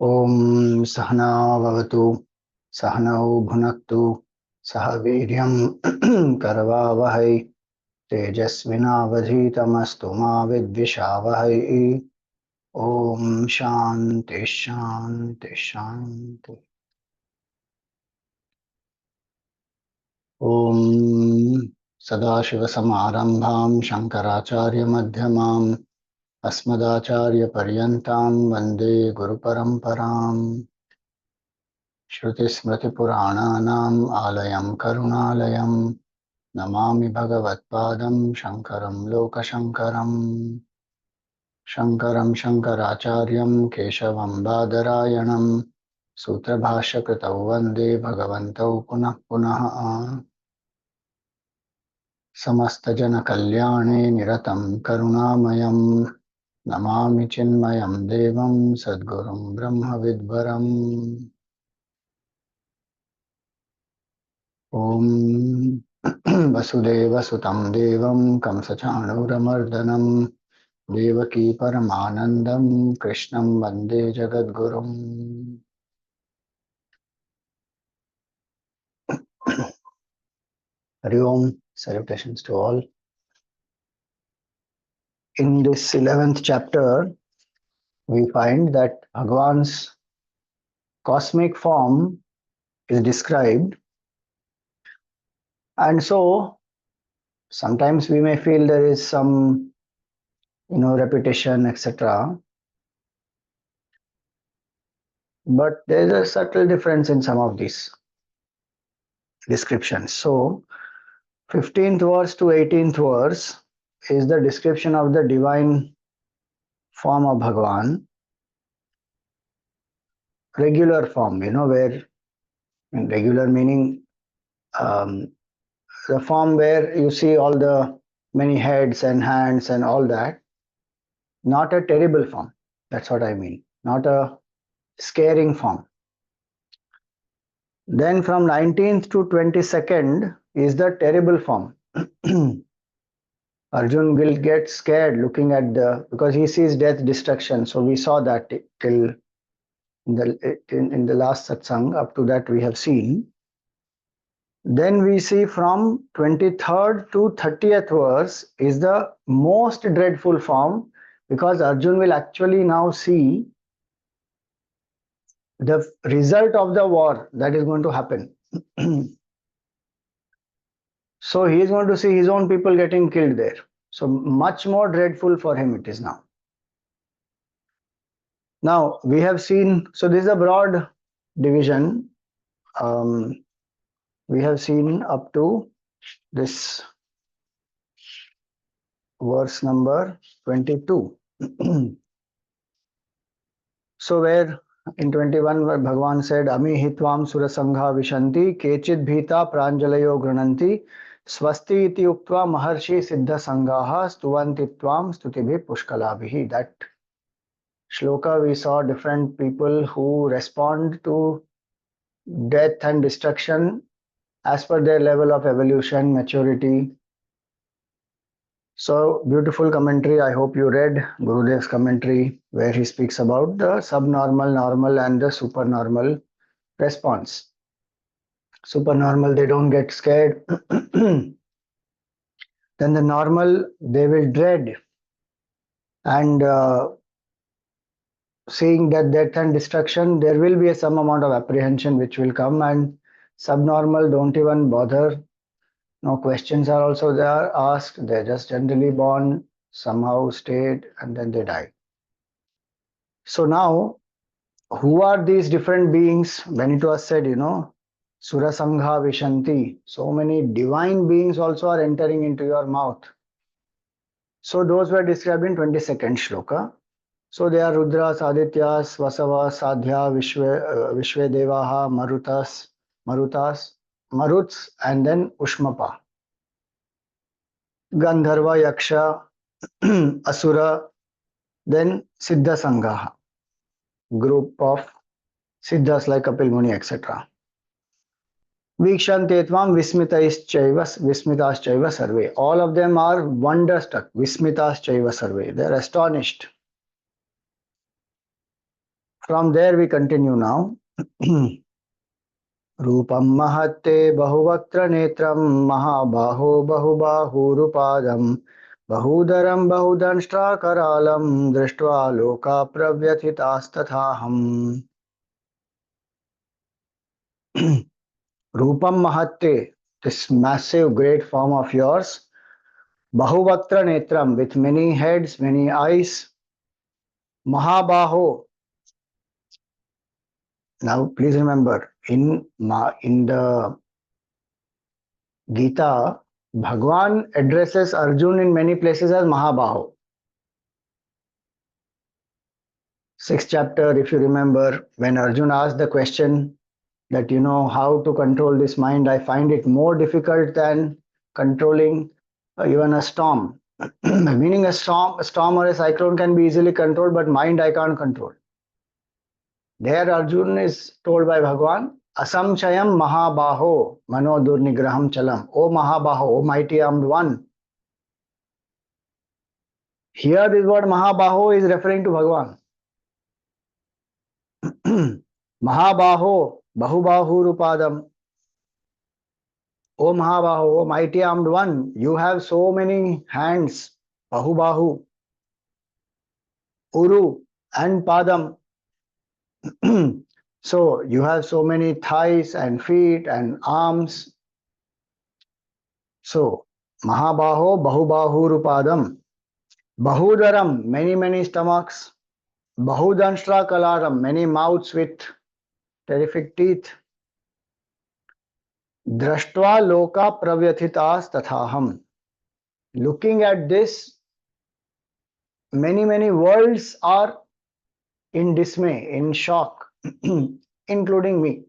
ओम सहना भवतु सहनौ भुनक्तु सह वीर्यं करवावहै तेजस्विनावधीतमस्तु मा विद्विषावहै। ओम शांति शांति शांति। ओम सदाशिवसमारम्भां शङ्कराचार्यमध्यमाम् अस्मदाचार्यपर्यन्तां वन्दे गुरुपरम्पराम्। श्रुतिस्मृतिपुराणानाम् आलयं करुणालयं नमामि भगवत्पादं शङ्करं लोकशङ्करम्। शङ्करं शङ्कराचार्यं केशवं बादरायणं सूत्रभाष्यकृतौ वन्दे भगवन्तौ पुनः पुनः। समस्तजनकल्याणे निरतं करुणामयं नमामि चिन्मयं देवं सद्गुरुं ब्रह्मविद्वरम्। ॐ वसुदेवसुतं देवं कंसचाणूरमर्दनं देवकी परमानन्दं कृष्णं वन्दे जगद्गुरुम्। Hari Om, salutations to all. In this 11th chapter, we find that Bhagavan's cosmic form is described, and so sometimes we may feel there is some repetition, etc. But there is a subtle difference in some of these descriptions. So 15th verse to 18th verse is the description of the divine form of Bhagavan, regular form, where regular meaning the form where you see all the many heads and hands and all that, not a terrible form. That's what I mean, not a scaring form. Then from 19th to 22nd is the terrible form. Arjun will get scared looking at because he sees death, destruction. So we saw that till in the last satsang. Up to that we have seen. Then we see from 23rd to 30th verse is the most dreadful form, because Arjun will actually now see the result of the war that is going to happen. So he is going to see his own people getting killed there. So much more dreadful for him it is now. Now we have seen, so this is a broad division. We have seen up to this verse number 22. So where in 21 where Bhagavan said, Ami hitvam surasangha vishanti kechid bhita pranjalayo grunanti swasti iti uktva maharshi siddha sangaha stuvanti tvam stutibhi pushkalabhi. That shloka we saw different people who respond to death and destruction as per their level of evolution, maturity. So beautiful commentary. I hope you read Gurudev's commentary where he speaks about the subnormal, normal and the supernormal response. Supernormal, they don't get scared. Then the normal, they will dread and seeing that death and destruction, there will be some amount of apprehension which will come, and subnormal don't even bother. No questions are also there asked. They're just generally born, somehow stayed, and then they die. So now, who are these different beings? When it was said, Surasangha Vishanti, so many divine beings also are entering into your mouth. So those were described in 22nd shloka. So they are Rudras, Adityas, Vasavas, Sadhya, Vishwe Devaha, Maruts, and then Ushmapa. Gandharva, Yaksha, Asura, then Siddha Sangaha, group of Siddhas like Kapil Muni, etc. Vikshantetvam Vismitaschaiva Sarve. All of them are wonderstruck. Vismitaschaiva Sarve. They are astonished. From there we continue now. रूपं महत्ते बहुवक्त्र नेत्रं महाबाहो बहुबाहुरुपादं बहूदरं बहुदंष्ट्राकरालं दृष्ट्वा लोका प्रव्यथितास्तथाहम्. Rupam Mahatte, this massive great form of yours, Bahuvaktra Netram, with many heads, many eyes, Mahabaho. Now please remember, in the Gita, Bhagwan addresses Arjun in many places as Mahabaho. Sixth chapter, if you remember, when Arjun asked the question that how to control this mind, I find it more difficult than controlling even a storm. Meaning a storm or a cyclone can be easily controlled, but mind I can't control. There Arjun is told by Bhagwan, Asamchayam Mahabaho Mano Durnigraham Chalam. O Mahabaho, O mighty armed one. Here this word Mahabaho is referring to Bhagwan. Mahabaho, Bahubahu Rupadam. O Mahabaho, O mighty armed one, you have so many hands, Bahubahu, Uru, and Padam. So you have so many thighs and feet and arms. So Mahabaho, Bahubahu Rupadam, Bahudaram, many stomachs, Bahudanshra Kalaram, many mouths with terrific teeth. Drashtva Loka Pravyathitas Tathaham. Looking at this, many worlds are in dismay, in shock, including me.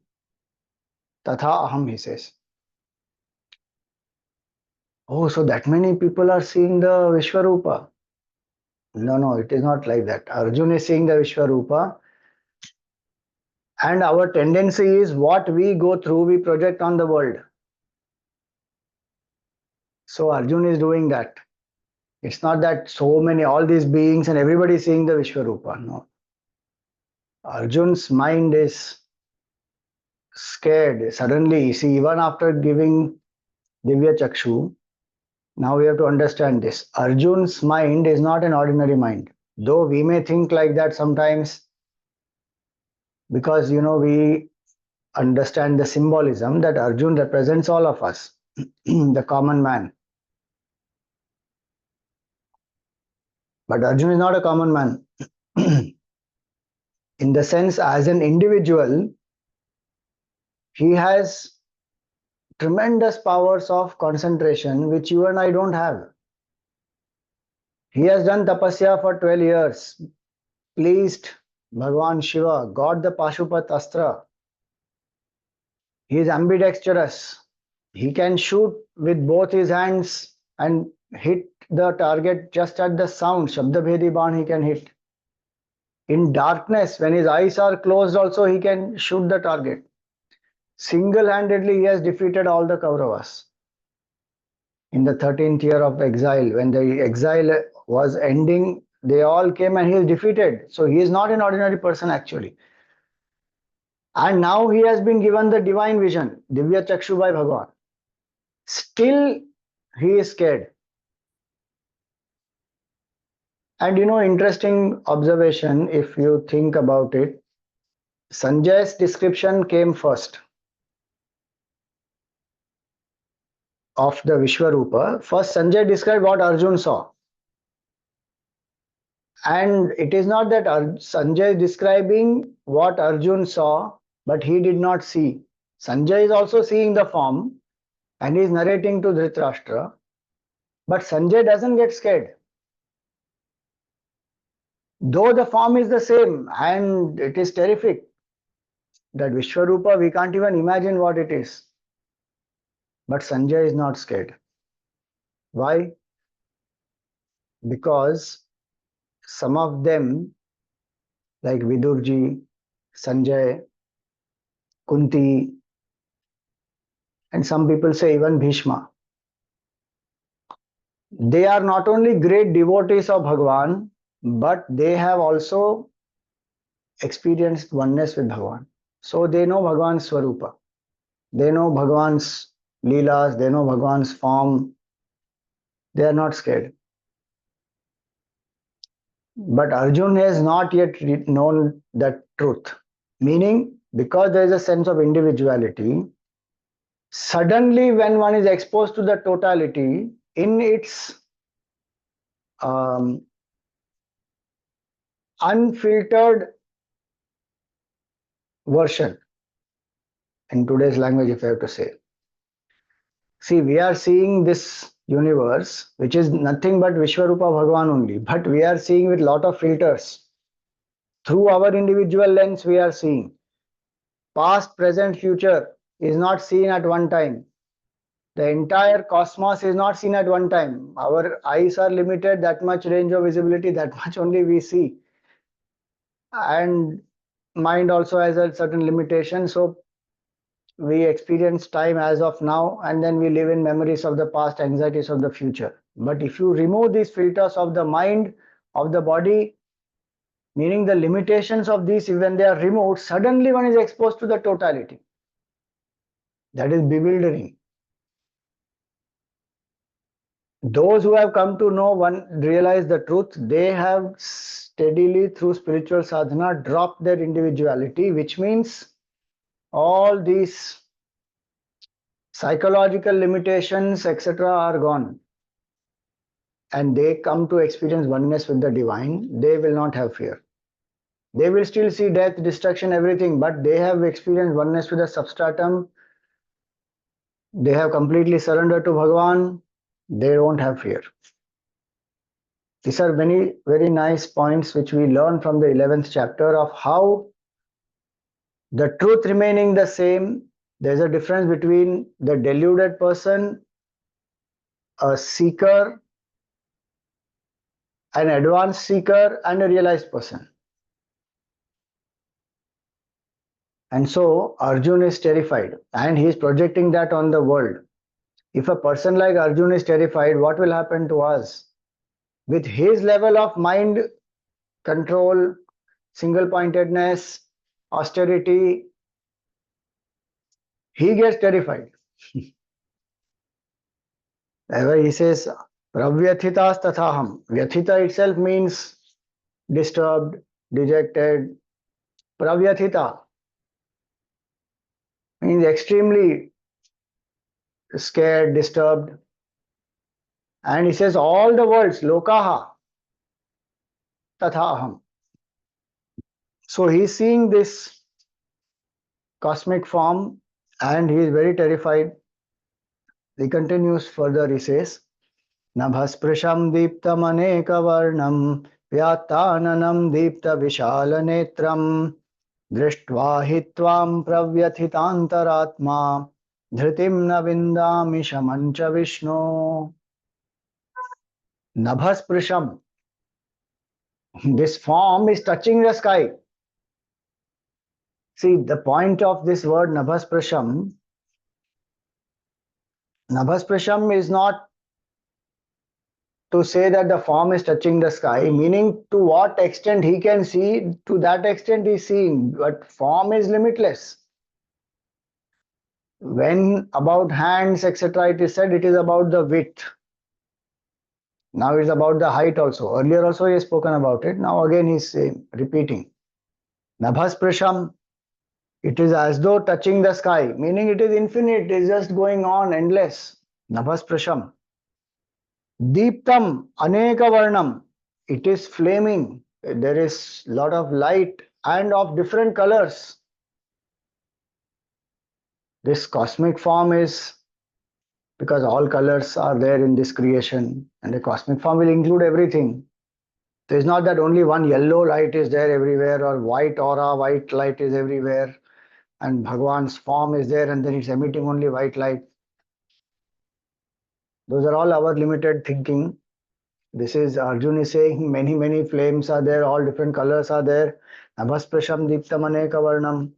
Tatha aham, he says. Oh, so that many people are seeing the Vishwarupa. No, it is not like that. Arjun is seeing the Vishwarupa, and our tendency is what we go through, we project on the world. So Arjun is doing that. It's not that so many, all these beings and everybody is seeing the Vishwarupa. No. Arjun's mind is scared. Suddenly, see, even after giving Divya Chakshu, now we have to understand this. Arjun's mind is not an ordinary mind. Though we may think like that sometimes, because we understand the symbolism that Arjun represents all of us, the common man. But Arjun is not a common man. In the sense, as an individual, he has tremendous powers of concentration which you and I don't have. He has done tapasya for 12 years, pleased Bhagwan Shiva, got the Pashupat Astra. He is ambidextrous. He can shoot with both his hands and hit the target just at the sound. Shabdabhedi Ban he can hit. In darkness, when his eyes are closed also, he can shoot the target. Single-handedly, he has defeated all the Kauravas. In the 13th year of exile, when the exile was ending, they all came and he is defeated. So he is not an ordinary person actually. And now he has been given the divine vision, Divya Chakshu by Bhagwan. Still, he is scared. And interesting observation, if you think about it, Sanjay's description came first of the Vishwarupa. First, Sanjay described what Arjun saw. And it is not that Sanjay is describing what Arjun saw, but he did not see. Sanjay is also seeing the form and he is narrating to Dhritarashtra. But Sanjay doesn't get scared. Though the form is the same and it is terrific. That Vishwarupa, we can't even imagine what it is. But Sanjay is not scared. Why? Because some of them, like Vidurji, Sanjay, Kunti, and some people say even Bhishma, they are not only great devotees of Bhagwan, but they have also experienced oneness with Bhagavan. So they know Bhagavan's Swarupa. They know Bhagavan's Leelas, they know Bhagavan's form. They are not scared. But Arjun has not yet known that truth. Meaning, because there is a sense of individuality, suddenly when one is exposed to the totality in its um, unfiltered version, in today's language, if I have to say. See, we are seeing this universe, which is nothing but Vishwarupa Bhagavan only, but we are seeing with lot of filters. Through our individual lens, we are seeing. Past, present, future is not seen at one time. The entire cosmos is not seen at one time. Our eyes are limited, that much range of visibility, that much only we see. And mind also has a certain limitation. So we experience time as of now, and then we live in memories of the past, anxieties of the future. But if you remove these filters of the mind, of the body, meaning the limitations of these, when they are removed, suddenly one is exposed to the totality. That is bewildering. Those who have come to know one, realize the truth, they have steadily through spiritual sadhana dropped their individuality, which means all these psychological limitations, etc., are gone. And they come to experience oneness with the divine. They will not have fear. They will still see death, destruction, everything, but they have experienced oneness with the substratum. They have completely surrendered to Bhagavan. They don't have fear. These are many very nice points which we learn from the 11th chapter of how the truth remaining the same. There's a difference between the deluded person, a seeker, an advanced seeker, and a realized person. And so Arjun is terrified and he is projecting that on the world. If a person like Arjun is terrified, what will happen to us? With his level of mind control, single pointedness, austerity, he gets terrified. That's why he says, Pravyathitas tathaham. Vyathita itself means disturbed, dejected. Pravyathita means extremely scared, disturbed. And he says, all the worlds, lokaha, tathaham. So he's seeing this cosmic form and he is very terrified. He continues further, he says, Nabhasprisham deeptam anekavarnam vyattananam deepta vishalanetram दृष्ट्वा हि त्वां प्रव्यथितान्तरात्मा धृतिं न विन्दामि शमं च विष्णो. Nabhasprusham. This form is touching the sky. See, the point of this word Nabhasprusham, Nabhasprusham is not to say that the form is touching the sky, meaning to what extent he can see, to that extent he is seeing, but form is limitless. When about hands, etc., it is said it is about the width. Now it's about the height also. Earlier also he has spoken about it. Now again he's repeating. Nabhasprasham, it is as though touching the sky, meaning it is infinite, it is just going on, endless. Nabhasprasham. Deeptam, aneka varnam, it is flaming. There is lot of light and of different colors. This cosmic form is because all colors are there in this creation, and the cosmic form will include everything. So it's not that only one yellow light is there everywhere or white aura, white light is everywhere and Bhagwan's form is there and then it's emitting only white light. Those are all our limited thinking. This is Arjun is saying many flames are there, all different colors are there. Nabhasprasham deeptam aneka varnam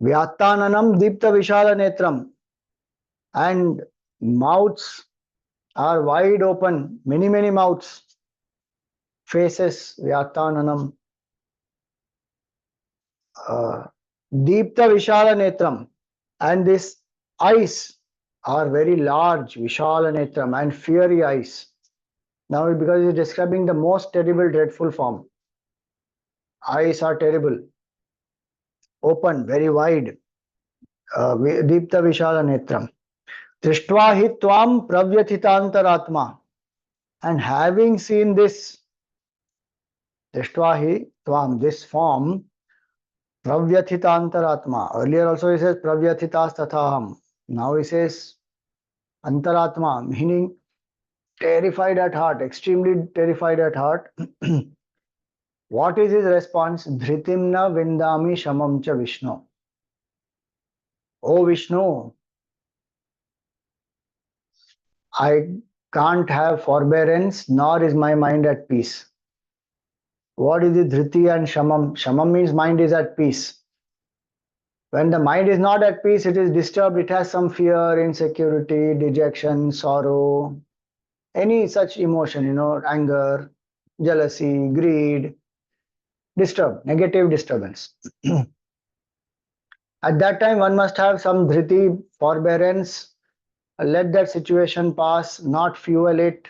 vyattananam deepta vishala netram, and mouths are wide open, many mouths, faces vyattananam. Deepta Vishala Netram. And this eyes are very large, Vishala Netram, and fiery eyes. Now, because he's describing the most terrible, dreadful form. Eyes are terrible, open, very wide. Deepta Vishala Netram. Trishtva hi tvam pravyathitantaratma. And having seen this, Trishtva hi tvam, this form, pravyathitantaratma. Earlier also he says pravyathitas tathaham. Now he says antaratma, meaning terrified at heart, extremely terrified at heart. What is his response? Dhritimna vindami shamam cha Vishnu. Oh Vishnu, I can't have forbearance, nor is my mind at peace. What is the dhriti and shamam? Shamam means mind is at peace. When the mind is not at peace, it is disturbed, it has some fear, insecurity, dejection, sorrow, any such emotion, anger, jealousy, greed, negative disturbance. At that time, one must have some dhriti, forbearance, let that situation pass, not fuel it,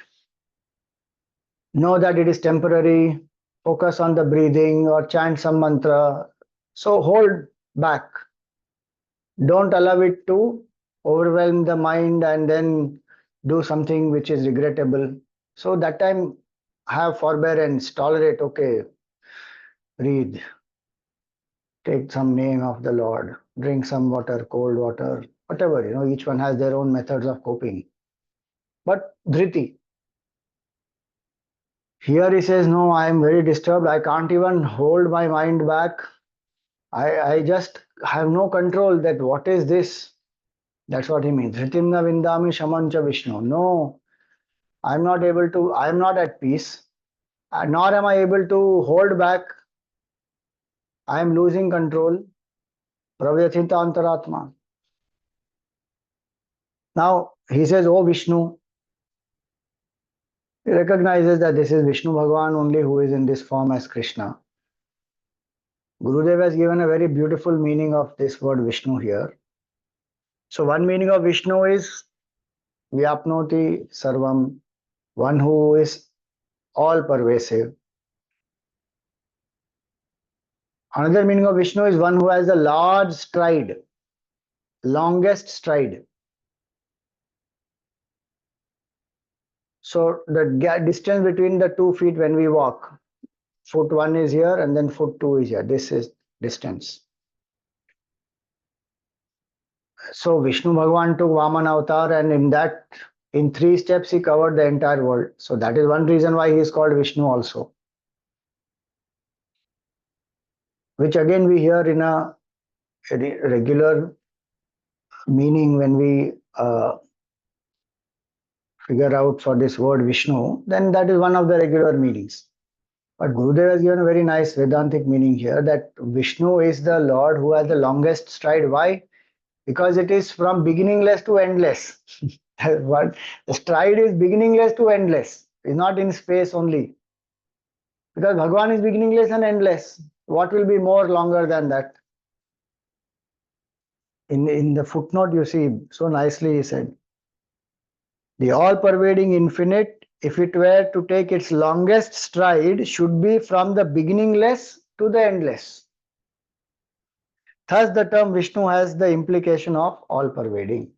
know that it is temporary, focus on the breathing or chant some mantra. So hold back. Don't allow it to overwhelm the mind and then do something which is regrettable. So that time have forbearance, tolerate, okay, breathe, take some name of the Lord, drink some water, cold water, whatever, each one has their own methods of coping. But dhriti, here he says, no, I am very disturbed. I can't even hold my mind back. I just have no control that what is this? That's what he means. Dhritimna vindami shamancha Vishnu. No, I'm not at peace, nor am I able to hold back. I am losing control. Pravyatita antaratma. Now he says, oh Vishnu. He recognizes that this is Vishnu Bhagavan only who is in this form as Krishna. Gurudev has given a very beautiful meaning of this word Vishnu here. So one meaning of Vishnu is Vyapnoti Sarvam, one who is all pervasive. Another meaning of Vishnu is one who has a large stride, longest stride. So the distance between the 2 feet when we walk, foot one is here and then foot two is here. This is distance. So Vishnu Bhagavan took Vaman avatar, and in 3 steps he covered the entire world. So that is one reason why he is called Vishnu also. Which again we hear in a regular meaning when we figure out for this word Vishnu, then that is one of the regular meanings. But Gurudev has given a very nice Vedantic meaning here that Vishnu is the Lord who has the longest stride. Why? Because it is from beginningless to endless. The stride is beginningless to endless. It's not in space only. Because Bhagavan is beginningless and endless. What will be more longer than that? In the footnote, you see, so nicely he said, the all-pervading infinite, if it were to take its longest stride, should be from the beginningless to the endless. Thus, the term Vishnu has the implication of all-pervading.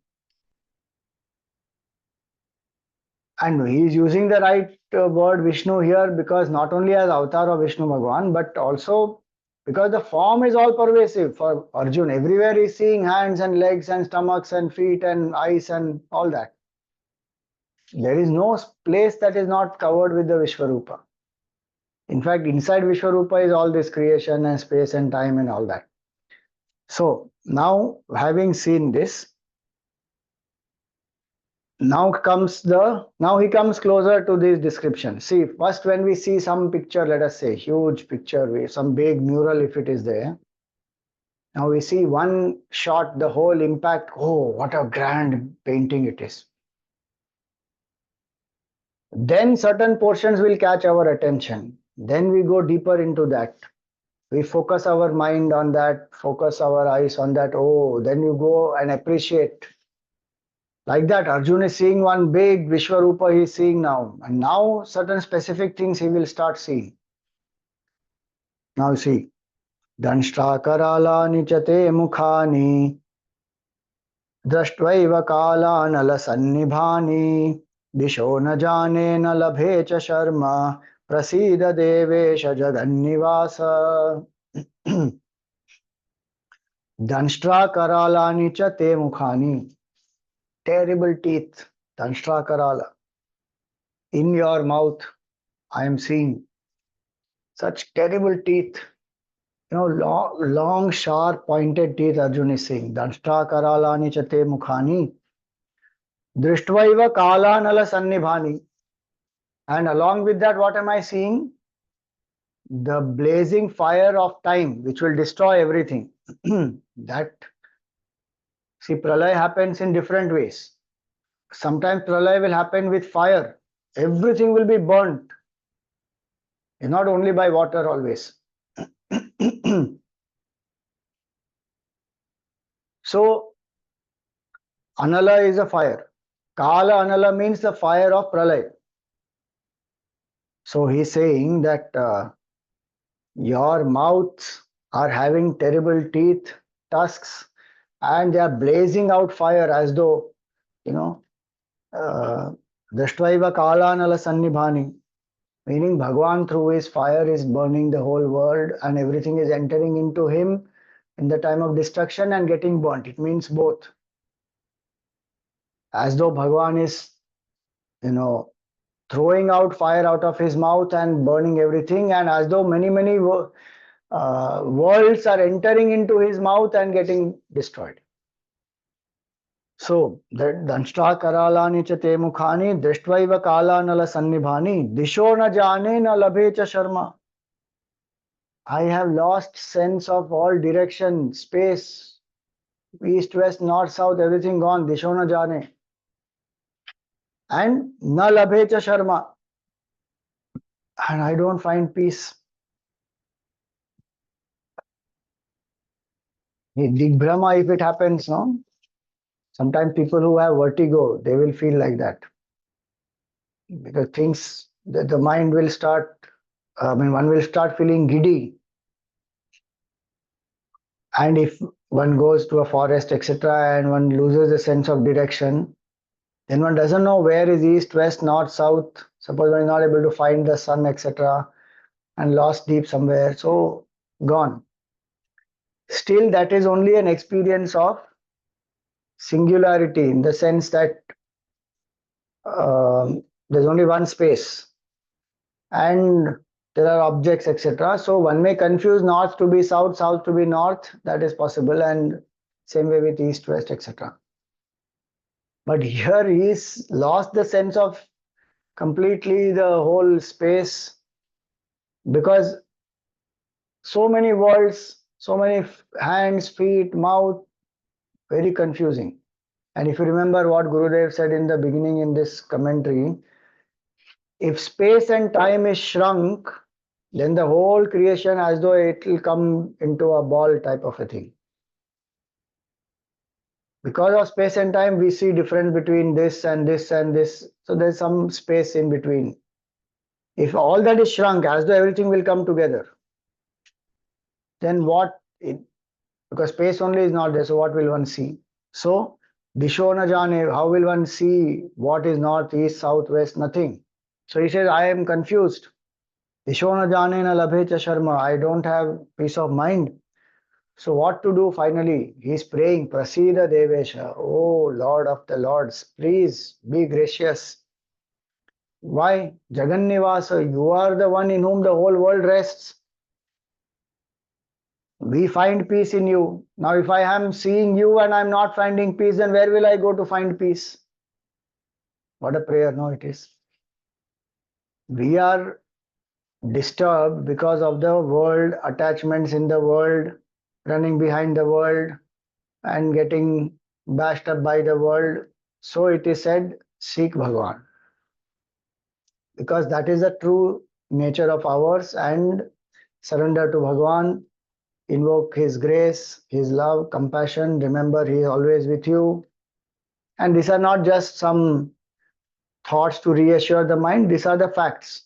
And he is using the right word Vishnu here because not only as avatar of Vishnu Bhagavan, but also because the form is all pervasive for Arjun. Everywhere he is seeing hands and legs and stomachs and feet and eyes and all that. There is no place that is not covered with the Vishwarupa. In fact, inside Vishwarupa is all this creation and space and time and all that. So now having seen this, now he comes closer to this description. See, first when we see some picture, let us say huge picture, some big mural if it is there. Now we see one shot, the whole impact. Oh, what a grand painting it is. Then certain portions will catch our attention. Then we go deeper into that. We focus our mind on that, focus our eyes on that. Oh, then you go and appreciate. Like that, Arjun is seeing one big Vishwarupa he is seeing now. And now certain specific things he will start seeing. Now see. Danshtrakaralani chate mukhani दृष्ट्वैव कालानलसन्निभानि दिशो न जाने न लभे च शर्म प्रसीद देवेश जगन्निवास दंष्ट्रा करालानि च ते मुखानि terrible teeth दंष्ट्रा कराला in your mouth I am seeing such terrible teeth, long sharp pointed teeth. Arjun is saying दंष्ट्रा करालानि च ते मुखानि दृष्ट्वैव कालानलसन्निभानि. And along with that, what am I seeing? The blazing fire of time, which will destroy everything. That, see, pralay happens in different ways. Sometimes pralay will happen with fire. Everything will be burnt. Not only by water always. So, anala is a fire. Kala anala means the fire of pralay. So he's saying that your mouths are having terrible teeth, tusks, and they are blazing out fire as though, you know, Drashtvaiva Kalanala Sannibhani, meaning Bhagwan through his fire is burning the whole world and everything is entering into him in the time of destruction and getting burnt. It means both. As though Bhagwan is, throwing out fire out of his mouth and burning everything, and as though many worlds are entering into his mouth and getting destroyed. So, Danshtra Karalani cha te mukhani, Drishtvaiva Kalanala Sannibhani, Disho na jane na labhe cha sharma. I have lost sense of all direction, space, east, west, north, south, everything gone. Disho na jane. And na labhe cha sharma. And I don't find peace. Digbrahma, if it happens, no? Sometimes people who have vertigo, they will feel like that. Because things, the mind will start, one will start feeling giddy. And if one goes to a forest, etc., and one loses the sense of direction, then one doesn't know where is east, west, north, south. Suppose one is not able to find the sun, etc., and lost deep somewhere, so gone. Still, that is only an experience of singularity in the sense that there's only one space and there are objects, etc. So one may confuse north to be south, south to be north. That is possible, and same way with east, west, etc. But here he's lost the sense of completely the whole space because so many worlds, so many hands, feet, mouth, very confusing. And if you remember what Gurudev said in the beginning in this commentary, if space and time is shrunk, then the whole creation as though it will come into a ball type of a thing. Because of space and time, we see difference between this and this and this. So there's some space in between. If all that is shrunk, as though everything will come together, then because space only is not there, so what will one see? So, Disho na jane, how will one see what is north, east, south, west? Nothing. So he says, I am confused. Disho na jane na labhe cha sharma. I don't have peace of mind. So what to do finally? He is praying, Prasida Devesha, oh Lord of the Lords, please be gracious. Why? Jagannivasa, you are the one in whom the whole world rests. We find peace in you. Now, if I am seeing you and I'm not finding peace, then where will I go to find peace? What a prayer, no, it is. We are disturbed because of the world, attachments in the world, running behind the world, and getting bashed up by the world. So it is said, seek Bhagwan. Because that is the true nature of ours, and surrender to Bhagwan, invoke His grace, His love, compassion. Remember, He is always with you. And these are not just some thoughts to reassure the mind, these are the facts.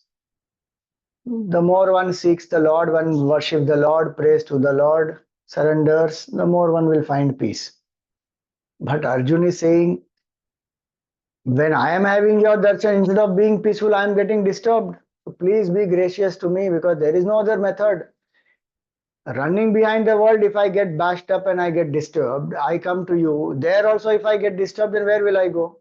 The more one seeks the Lord, one worships the Lord, prays to the Lord, surrenders, the more one will find peace. But Arjun is saying, when I am having your darshan, instead of being peaceful, I am getting disturbed. So please be gracious to me because there is no other method. Running behind the world, if I get bashed up and I get disturbed, I come to you. There also, if I get disturbed, then where will I go?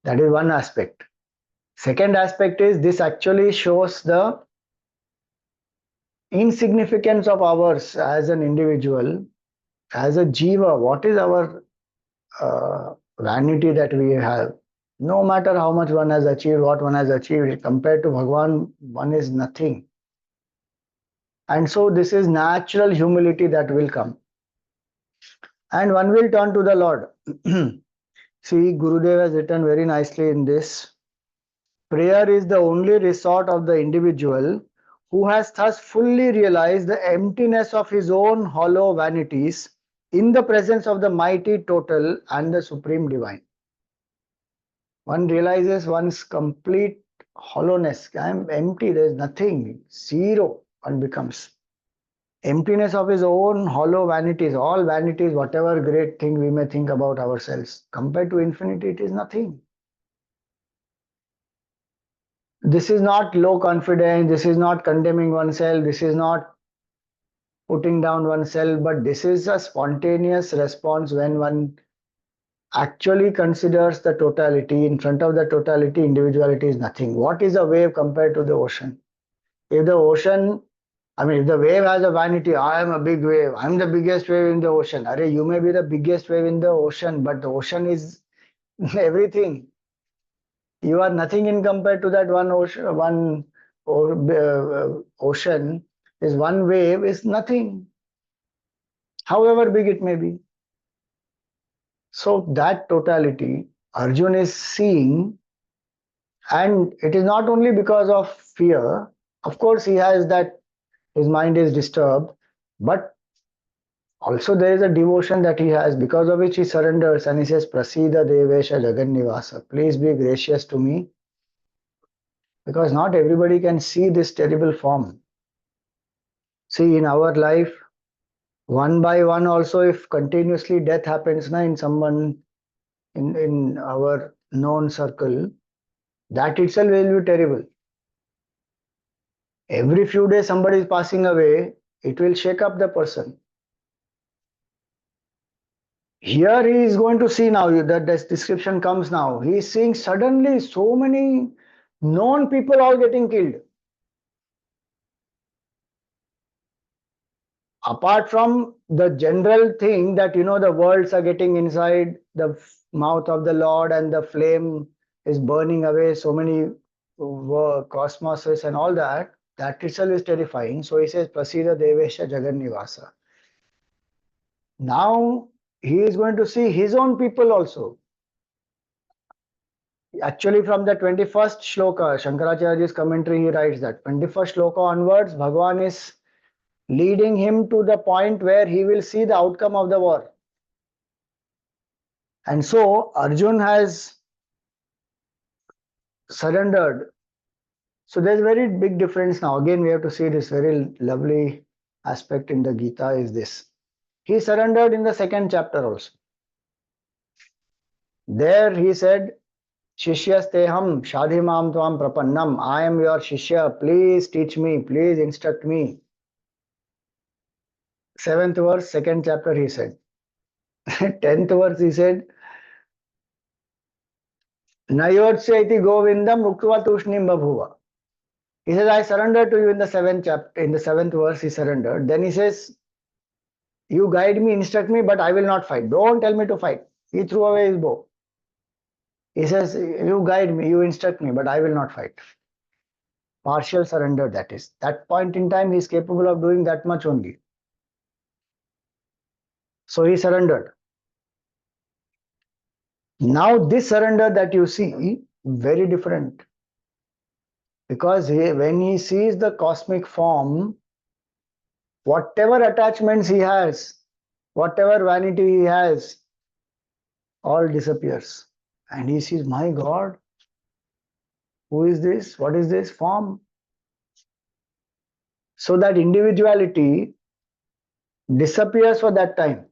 That is one aspect. Second aspect is this actually shows the insignificance of ours as an individual, as a jiva. What is our vanity that we have? No matter how much one has achieved, what one has achieved, compared to Bhagwan, one is nothing. And so this is natural humility that will come. And one will turn to the Lord. See, Gurudev has written very nicely in this. Prayer is the only resort of the individual who has thus fully realized the emptiness of his own hollow vanities in the presence of the mighty total and the supreme divine. One realizes one's complete hollowness. I am empty, there is nothing, zero, one becomes. Emptiness of his own hollow vanities, all vanities, whatever great thing we may think about ourselves, compared to infinity, it is nothing. This is not low confidence, this is not condemning oneself, this is not putting down oneself, but this is a spontaneous response when one actually considers the totality. In front of the totality, individuality is nothing. What is a wave compared to the ocean? If the ocean, if the wave has a vanity, I am a big wave, I'm the biggest wave in the ocean. Array, you may be the biggest wave in the ocean, but the ocean is everything. You are nothing in compared to that one ocean. Ocean is one wave is nothing, however big it may be. So that totality Arjun is seeing, and it is not only because of fear. Of course, he has that his mind is disturbed, but also there is a devotion that he has because of which he surrenders and he says, Prasida Devesha Jagannivasa, please be gracious to me, because not everybody can see this terrible form. See, in our life, one by one, also, if continuously death happens in someone in our known circle, that itself will be terrible. Every few days, somebody is passing away, it will shake up the person. Here he is going to see now that this description comes now. He is seeing suddenly so many known people all getting killed. Apart from the general thing that the worlds are getting inside the mouth of the Lord and the flame is burning away so many cosmoses and all that, that itself is terrifying. So he says, Prasida Devesha Jagannivasa. Now he is going to see his own people also. Actually, from the 21st shloka, Shankaracharya's commentary, he writes that 21st shloka onwards, Bhagavan is leading him to the point where he will see the outcome of the war. And so Arjun has surrendered. So there's a very big difference now. Again, we have to see this very lovely aspect in the Gita is this. He surrendered in the second chapter also. There he said, Shishyasteham Shadhimam Tvam Prapannam. I am your Shishya. Please teach me. Please instruct me. Seventh verse, second chapter, he said. 10th verse, he said, Nayotsya iti Govindam Muktva Tushnim Babhuva. He says, I surrender to you in the seventh chapter, in the seventh verse, he surrendered. Then he says, you guide me, instruct me, but I will not fight. Don't tell me to fight. He threw away his bow. He says, you guide me, you instruct me, but I will not fight. Partial surrender, that is. That point in time, he is capable of doing that much only. So he surrendered. Now, this surrender that you see Very different. Because when he sees the cosmic form, whatever attachments he has, whatever vanity he has, all disappears. And he sees, my God, who is this? What is this form? So that individuality disappears for that time.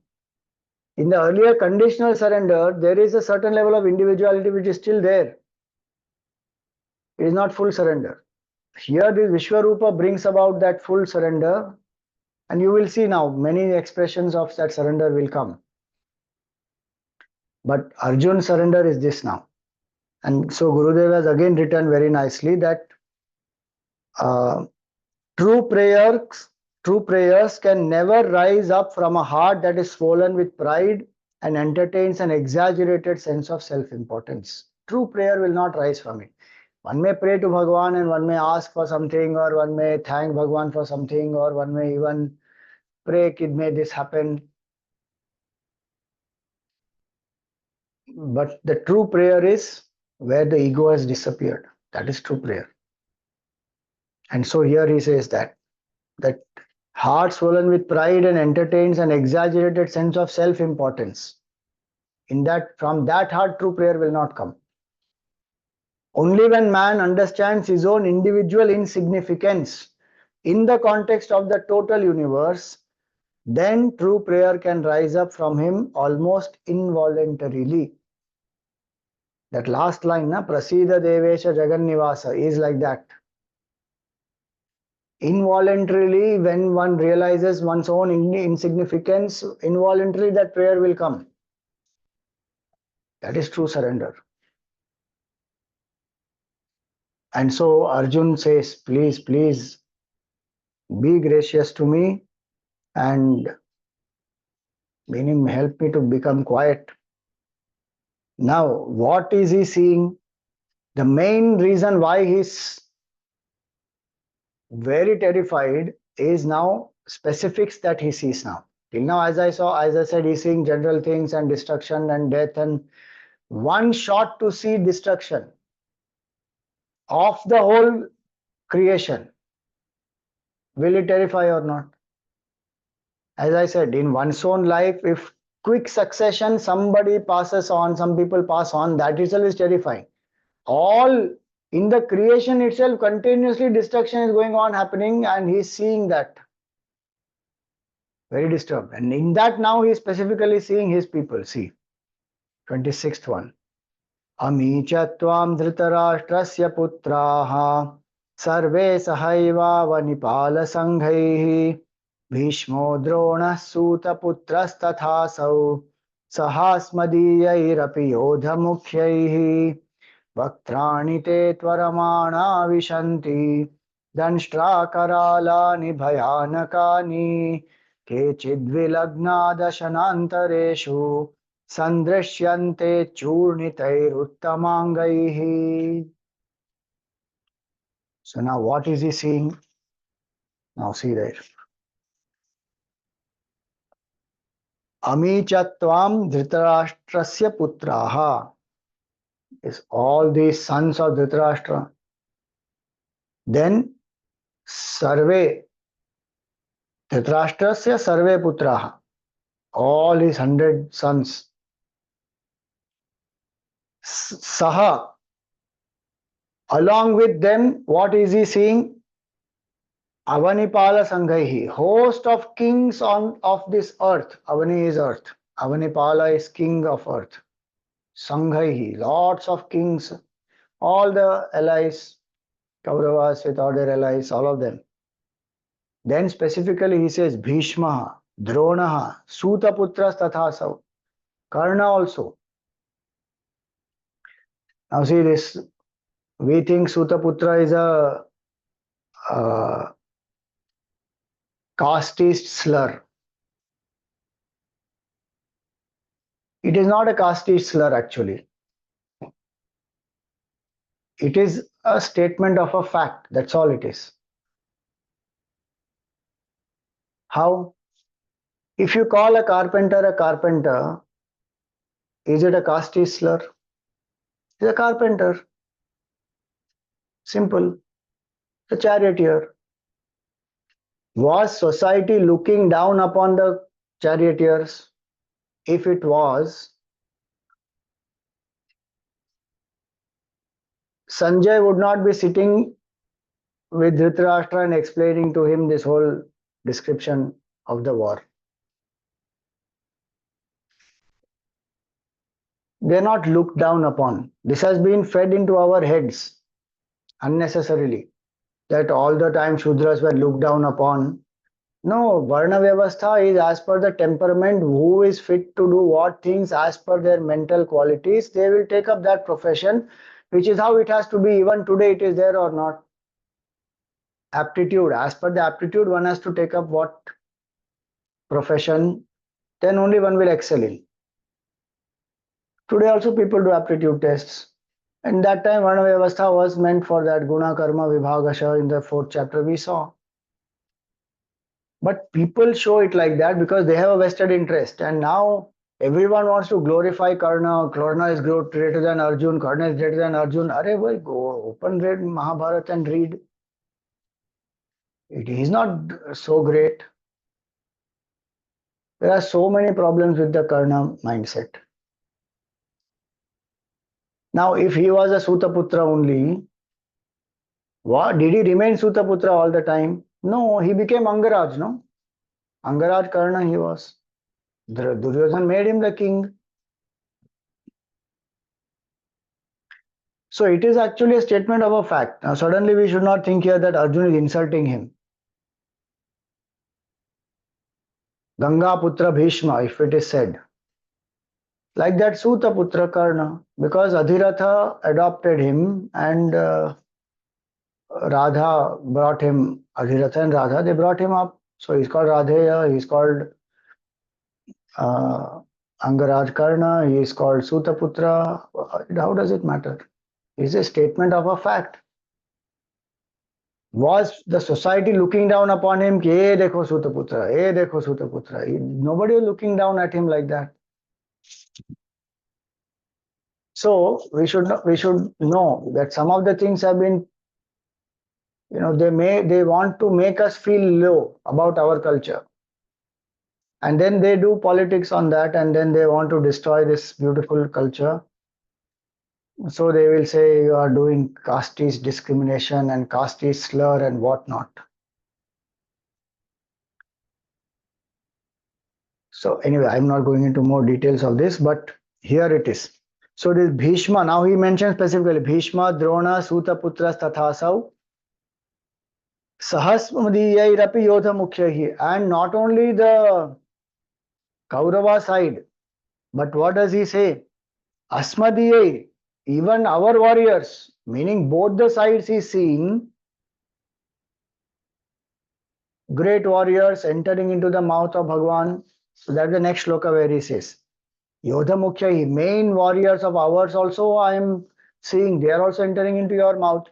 In the earlier conditional surrender, there is a certain level of individuality which is still there. It is not full surrender. Here, this Vishwarupa brings about that full surrender, and you will see now many expressions of that surrender will come. But Arjun's surrender is this now. And so Gurudev has again written very nicely that uh, true prayers, true prayers can never rise up from a heart that is swollen with pride and entertains an exaggerated sense of self-importance. True prayer will not rise from it. One may pray to Bhagwan and one may ask for something, or one may thank Bhagwan for something, or one may even pray, Kid, may this happen. But the true prayer is where the ego has disappeared. That is true prayer. And so here he says that heart swollen with pride and entertains an exaggerated sense of self-importance. In that, from that heart, true prayer will not come. Only when man understands his own individual insignificance in the context of the total universe, then true prayer can rise up from him almost involuntarily. That last line, na, Prasida Devesha Jagannivasa, is like that. Involuntarily, when one realizes one's own insignificance, involuntarily that prayer will come. That is true surrender. And so Arjun says, please, please be gracious to me and meaning help me to become quiet. Now, what is he seeing? The main reason why he's very terrified is now specifics that he sees now. Till now, as I said, he's seeing general things and destruction and death, and one shot to see destruction of the whole creation. Will it terrify or not? As I said, in one's own life, if quick succession, somebody passes on, some people pass on, that itself is terrifying. All in the creation itself, continuously destruction is going on, happening, and he's seeing that. Very disturbed. And in that now he is specifically seeing his people. See, 26th one. Ami cha tvam dhritarashtrasya putraha sarve sahaiva sanghaihi Bhishmo Drona Suta Putrastatthasau Sahasmadiyayrapi Yodha Mukhyaihi Vaktrani Te Tvaramana Vishanti Danshtra Karalani Bhayanakani Kechidvilagna Sandrishyante Churnitairuttamangai. So now what is he seeing? Now see there. Ami chatvam dhritarashtrasya putraha is all these sons of Dhritarashtra. Then sarve Dhritarashtrasya sarve putraha, all his 100 sons. Saha, along with them, what is he seeing? Avanipala Sanghaihi, host of kings of this earth. Avani is earth. Avanipala is king of earth. Sanghaihi, lots of kings, all the allies, Kauravas with all their allies, all of them. Then specifically he says Bhishma, Dronaha, Sutaputras Tathasav, Karna also. Now see this, we think Sutaputra is a casteist slur. It is not a casteist slur actually. It is a statement of a fact. That's all it is. How? If you call a carpenter, is it a casteist slur? He's a carpenter. Simple. The charioteer. Was society looking down upon the charioteers? If it was, Sanjay would not be sitting with Dhritarashtra and explaining to him this whole description of the war. They're not looked down upon. This has been fed into our heads unnecessarily, that all the time Shudras were looked down upon. No, Varna Vyavastha is as per the temperament, who is fit to do what things as per their mental qualities. They will take up that profession, which is how it has to be. Even today, it is there or not. Aptitude, as per the aptitude, one has to take up what profession, then only one will excel in. Today also people do aptitude tests. And that time Varna Vyavastha was meant for that Guna Karma Vibhagasha in the 4th chapter we saw. But people show it like that because they have a vested interest. And now everyone wants to glorify Karna. Karna is greater than Arjun. Karna is greater than Arjun. Arey boy, go open read Mahabharata and read. It is not so great. There are so many problems with the Karna mindset. Now, if he was a Sutaputra only, what did he remain Sutaputra all the time? No, he became Angaraj, no? Angaraj Karna he was. Duryodhan made him the king. So it is actually a statement of a fact. Now suddenly we should not think here that Arjun is insulting him. Ganga Putra Bhishma, if it is said. Like that Suta Putra Karna, because Adhiratha adopted him and Radha brought him, Adhiratha and Radha, they brought him up. So he's called Radheya, he's called Angaraj Karna, he is called Sutaputra. How does it matter? It's a statement of a fact. Was the society looking down upon him? Hey, dekho Sutaputra, hey, dekho Sutaputra. Nobody was looking down at him like that. So we should know that some of the things have been, they want to make us feel low about our culture. And then they do politics on that, and then they want to destroy this beautiful culture. So they will say you are doing caste discrimination and caste slur and whatnot. So anyway, I'm not going into more details of this, but here it is. So this Bhishma, now he mentions specifically Bhishma, Drona, Sutaputras, Tathasau, Sahasmadiyayrapi Yodha Mukhyahi. And not only the Kaurava side, but what does he say? Asmadiyai, even our warriors, meaning both the sides he's seeing, great warriors entering into the mouth of Bhagwan. So that's the next shloka where he says, Yodha Mukhyahi, main warriors of ours also I am seeing, they are also entering into your mouth.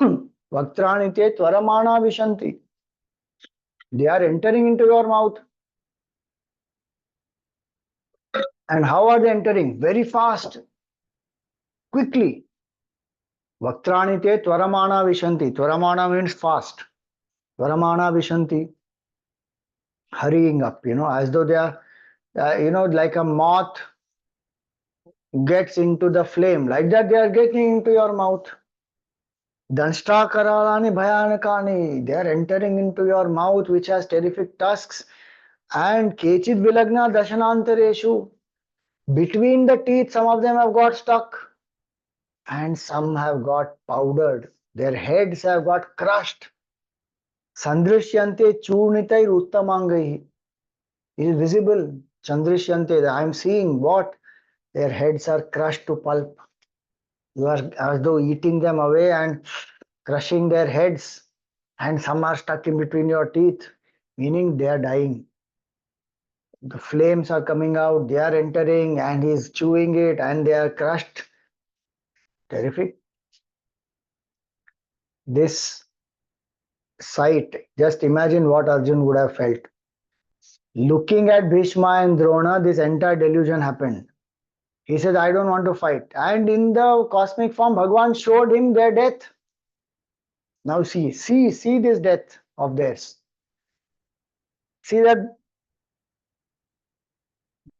Vaktranite Tvaramana Vishanti. They are entering into your mouth. And how are they entering? Very fast, quickly. Vaktranite Tvaramana Vishanti. Tvaramana means fast. Tvaramana Vishanti. Hurrying up, as though they are, like a moth gets into the flame. Like that, they are getting into your mouth. Danshta karalani bhayanakani. They are entering into your mouth, which has terrific tusks. And kechid vilagna dashanantareshu. Between the teeth, some of them have got stuck. And some have got powdered. Their heads have got crushed. Sandrishyante churnitai uttamangai. It is visible. Chandrishyante. I am seeing what? Their heads are crushed to pulp. You are as though eating them away and crushing their heads. And some are stuck in between your teeth, meaning they are dying. The flames are coming out, they are entering, and he is chewing it, and they are crushed. Terrific. This sight, just imagine what Arjun would have felt. Looking at Bhishma and Drona, this entire delusion happened. He says, I don't want to fight. And in the cosmic form, Bhagwan showed him their death. Now see this death of theirs. See that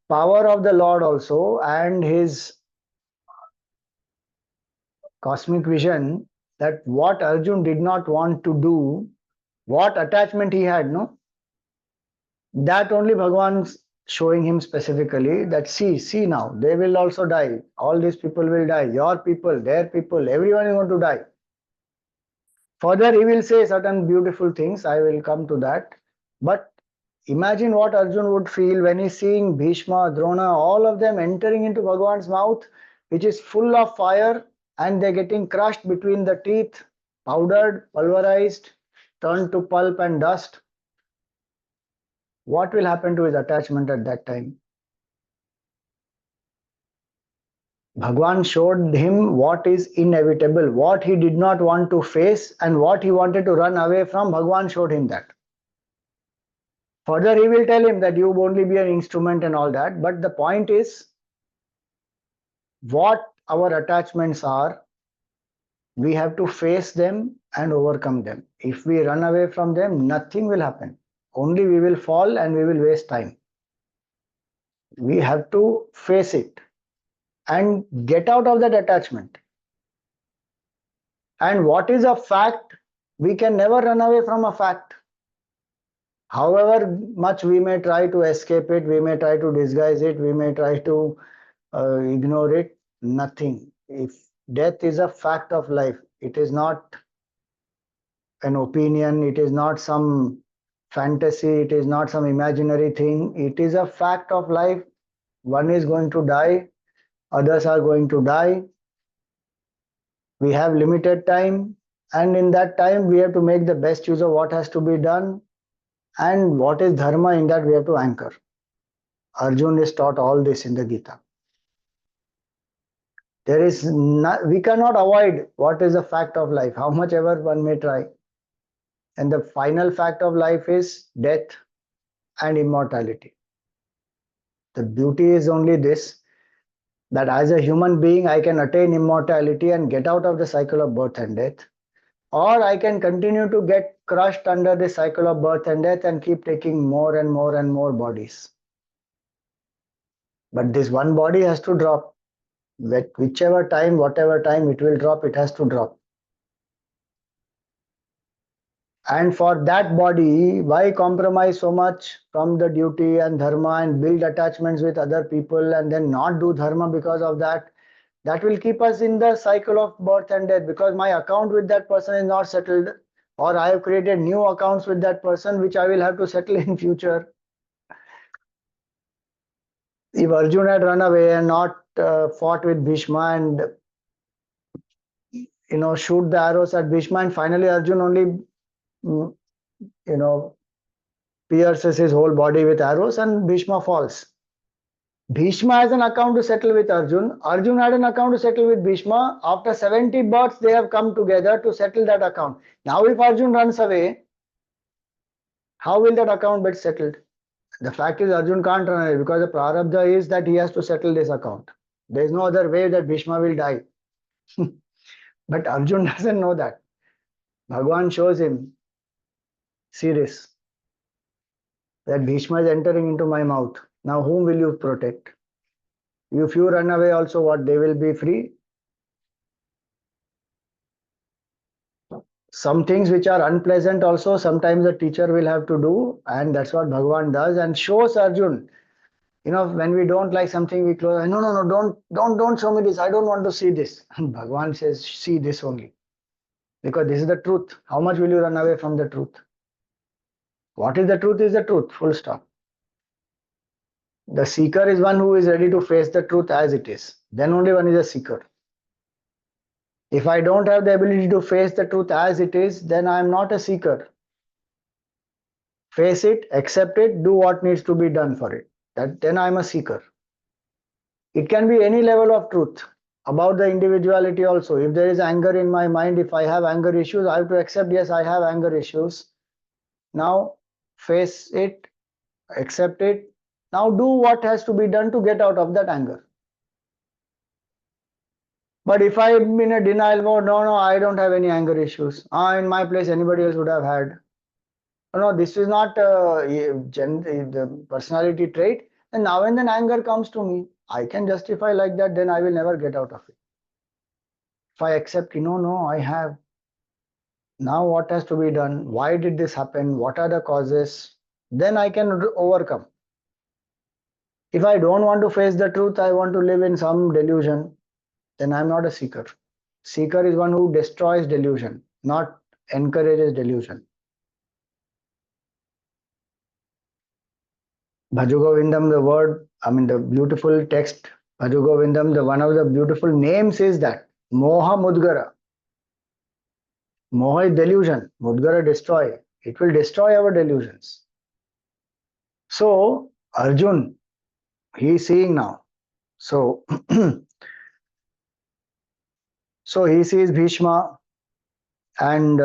power of the Lord also and his cosmic vision, that what Arjun did not want to do, what attachment he had, no? That only Bhagwan's showing him specifically that see now, they will also die. All these people will die. Your people, their people, everyone is going to die. Further, he will say certain beautiful things. I will come to that. But imagine what Arjun would feel when he's seeing Bhishma, Drona, all of them entering into Bhagwan's mouth, which is full of fire, and they're getting crushed between the teeth, powdered, pulverized, turned to pulp and dust. What will happen to his attachment at that time? Bhagwan showed him what is inevitable, what he did not want to face, and what he wanted to run away from. Bhagwan showed him that. Further, he will tell him that you will only be an instrument and all that. But the point is, what our attachments are, we have to face them and overcome them. If we run away from them, nothing will happen. Only we will fall and we will waste time. We have to face it and get out of that attachment. And what is a fact? We can never run away from a fact. However much we may try to escape it, we may try to disguise it, we may try to ignore it, nothing. If death is a fact of life, it is not an opinion, it is not some fantasy, it is not some imaginary thing, it is a fact of life. One is going to die, others are going to die. We have limited time, and in that time we have to make the best use of what has to be done, and what is dharma, in that we have to anchor. Arjun is taught all this in the Gita. We cannot avoid what is a fact of life, how much ever one may try. And the final fact of life is death and immortality. The beauty is only this, that as a human being, I can attain immortality and get out of the cycle of birth and death. Or I can continue to get crushed under the cycle of birth and death and keep taking more and more and more bodies. But this one body has to drop. Whichever time, whatever time it will drop, it has to drop. And for that body, why compromise so much from the duty and dharma and build attachments with other people and then not do dharma because of that? That will keep us in the cycle of birth and death, because my account with that person is not settled, or I have created new accounts with that person which I will have to settle in future. If Arjun had run away and not fought with Bhishma and shoot the arrows at Bhishma, and finally Arjun only mm, you know pierces his whole body with arrows and Bhishma falls. Bhishma has an account to settle with Arjun. Arjun had an account to settle with Bhishma. After 70 births, they have come together to settle that account. Now, if Arjun runs away, how will that account be settled? The fact is, Arjun can't run away because the prarabdha is that he has to settle this account. There is no other way that Bhishma will die. But Arjun doesn't know that. Bhagwan shows him, see this, that Bhishma is entering into my mouth. Now, whom will you protect? If you run away also, what, they will be free? Some things which are unpleasant also, sometimes the teacher will have to do, and that's what Bhagwan does and shows Arjun. When we don't like something, we close. No, don't show me this. I don't want to see this. And Bhagwan says, see this only, because this is the truth. How much will you run away from the truth? What is the truth is the truth, full stop. The seeker is one who is ready to face the truth as it is. Then only one is a seeker. If I don't have the ability to face the truth as it is, then I am not a seeker. Face it, accept it, do what needs to be done for it. Then I am a seeker. It can be any level of truth about the individuality also. If there is anger in my mind, if I have anger issues, I have to accept, yes, I have anger issues. Now face it, accept it. Now do what has to be done to get out of that anger. But if I'm in a denial mode, no, no, I don't have any anger issues. In my place, anybody else would have had. No, this is not the personality trait. And now and then anger comes to me. I can justify like that, then I will never get out of it. If I accept, no, no, I have. Now what has to be done? Why did this happen? What are the causes? Then I can overcome. If I don't want to face the truth, I want to live in some delusion, then I'm not a seeker. Seeker is one who destroys delusion, not encourages delusion. Bhajugovindam, the word, the beautiful text, Bhajugovindam, the one of the beautiful names is that Moha Mudgara. Moha is delusion, Mudgara destroy. It will destroy our delusions. So, Arjun, he is seeing now. So, so he sees Bhishma and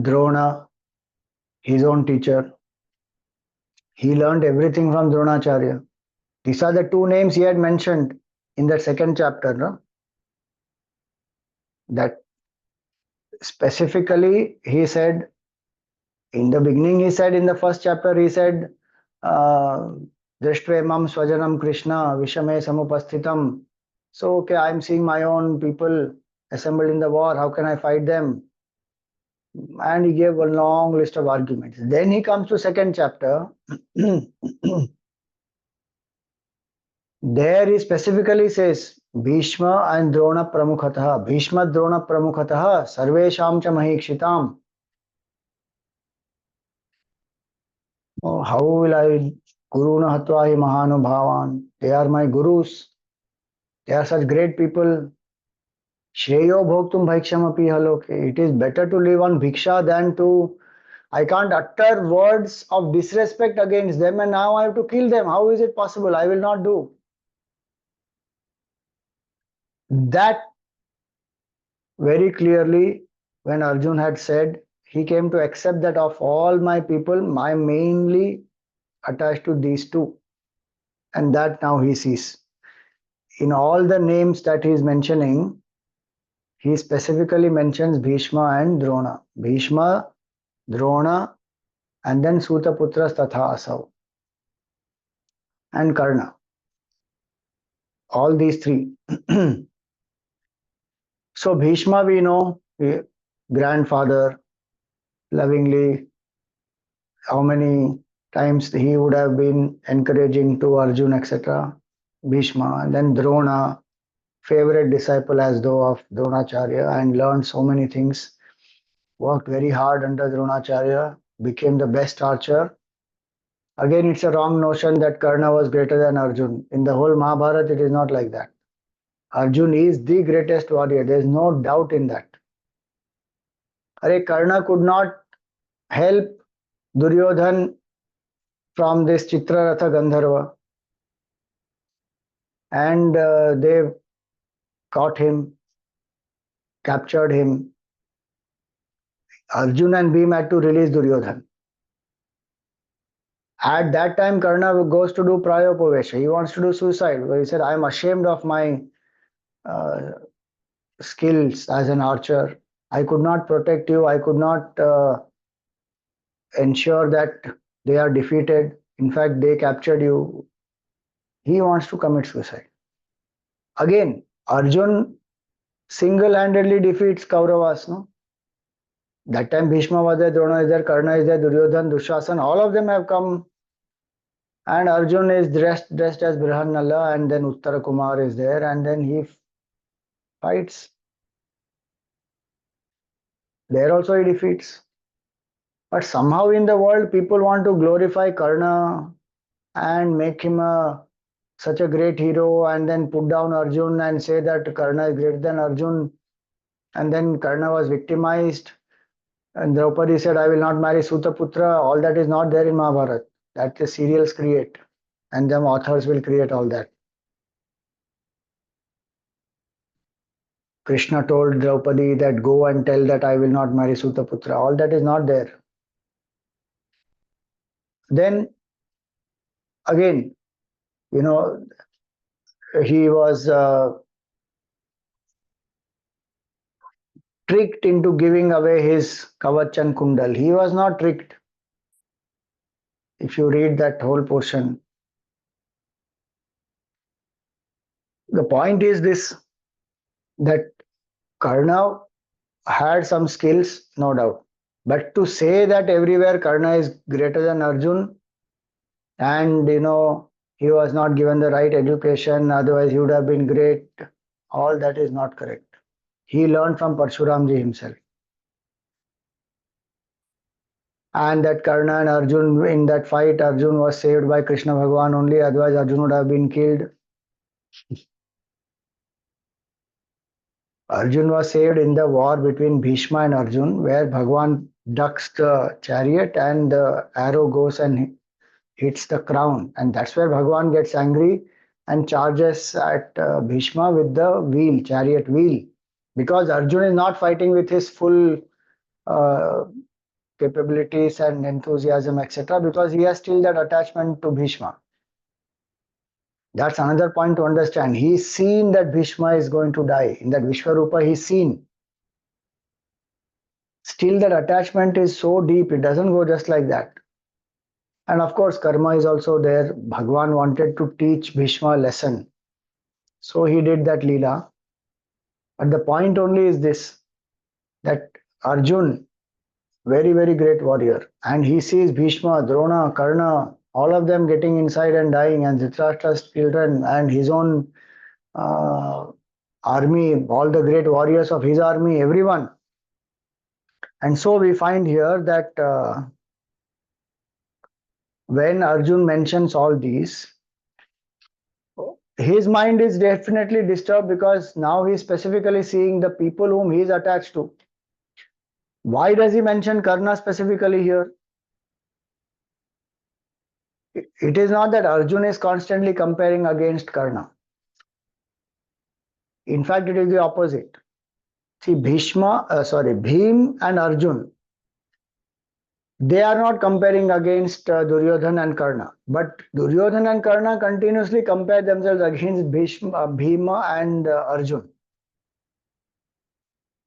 Drona, his own teacher. He learned everything from Dronacharya. These are the two names he had mentioned in the second chapter. No? That specifically he said in the beginning, he said in the first chapter, he said, Drishtve swajanam Krishna vishame samupasthitam. So, okay, I'm seeing my own people assembled in the war. How can I fight them? And he gave a long list of arguments. Then he comes to second chapter. There he specifically says Bhishma and Drona Pramukhatah. Bhishma Drona Pramukhatah Sarvesham cha Mahikshitam. Oh, how will I Guruna Hatvahi Mahanubhavan? They are my gurus. They are such great people. Shreyo Bhoktum Bhiksham api haloke. It is better to live on Bhiksha than to. I can't utter words of disrespect against them and now I have to kill them. How is it possible? I will not do. That very clearly, when Arjun had said, he came to accept that of all my people, I am mainly attached to these two. And that now he sees. In all the names that he is mentioning, he specifically mentions Bhishma and Drona. Bhishma, Drona, and then Sutaputras Tatha Asav, and Karna. All these three. So Bhishma, we know, grandfather, lovingly, how many times he would have been encouraging to Arjun, etc. Bhishma, and then Drona, favorite disciple as though of Dronacharya, and learned so many things. Worked very hard under Dronacharya, became the best archer. Again, it's a wrong notion that Karna was greater than Arjun. In the whole Mahabharata, it is not like that. Arjun is the greatest warrior. There is no doubt in that. Karna could not help Duryodhan from this Chitraratha Gandharva, and they caught him, captured him. Arjun and Bhim had to release Duryodhan. At that time, Karna goes to do Prayopavesha. He wants to do suicide. He said, I am ashamed of my uh, skills as an archer. I could not protect you. I could not ensure that they are defeated. In fact, they captured you. He wants to commit suicide. Again, Arjun single-handedly defeats Kauravas. No? That time Bhishma was there, Drona is there, Karna is there, Duryodhan, Dushasan, all of them have come. And Arjun is dressed as Brihanala, and then Uttara Kumar is there, and then he fights. There also he defeats. But somehow in the world, people want to glorify Karna and make him such a great hero, and then put down Arjun and say that Karna is greater than Arjun. And then Karna was victimized. And Draupadi said, I will not marry Sutaputra. All that is not there in Mahabharata. That the serials create. And them authors will create all that. Krishna told Draupadi that go and tell that I will not marry Sutaputra. All that is not there. Then again, you know, he was tricked into giving away his Kavach and Kundal. He was not tricked. If you read that whole portion, the point is this, that Karna had some skills, no doubt. But to say that everywhere Karna is greater than Arjun, and he was not given the right education, otherwise he would have been great, all that is not correct. He learned from Parshuramji himself. And that Karna and Arjun, in that fight, Arjun was saved by Krishna Bhagwan only, otherwise Arjun would have been killed. Arjun was saved in the war between Bhishma and Arjun, where Bhagwan ducks the chariot and the arrow goes and hits the crown. And that's where Bhagwan gets angry and charges at Bhishma with the wheel, chariot wheel. Because Arjun is not fighting with his full uh, capabilities and enthusiasm, etc., because he has still that attachment to Bhishma. That's another point to understand. He's seen that Bhishma is going to die. In that Vishwarupa, he's seen. Still, that attachment is so deep, it doesn't go just like that. And of course, karma is also there. Bhagwan wanted to teach Bhishma a lesson. So he did that Leela. But the point only is this, that Arjun, very, very great warrior, and he sees Bhishma, Drona, Karna, all of them getting inside and dying, and Dhritarashtra's children and his own uh, army, all the great warriors of his army, everyone. And so we find here that when Arjun mentions all these, his mind is definitely disturbed because now he's specifically seeing the people whom he is attached to. Why does he mention Karna specifically here? It is not that Arjun is constantly comparing against Karna. In fact, it is the opposite. See, Bhim and Arjun, they are not comparing against Duryodhan and Karna. But Duryodhan and Karna continuously compare themselves against Bhima and Arjun.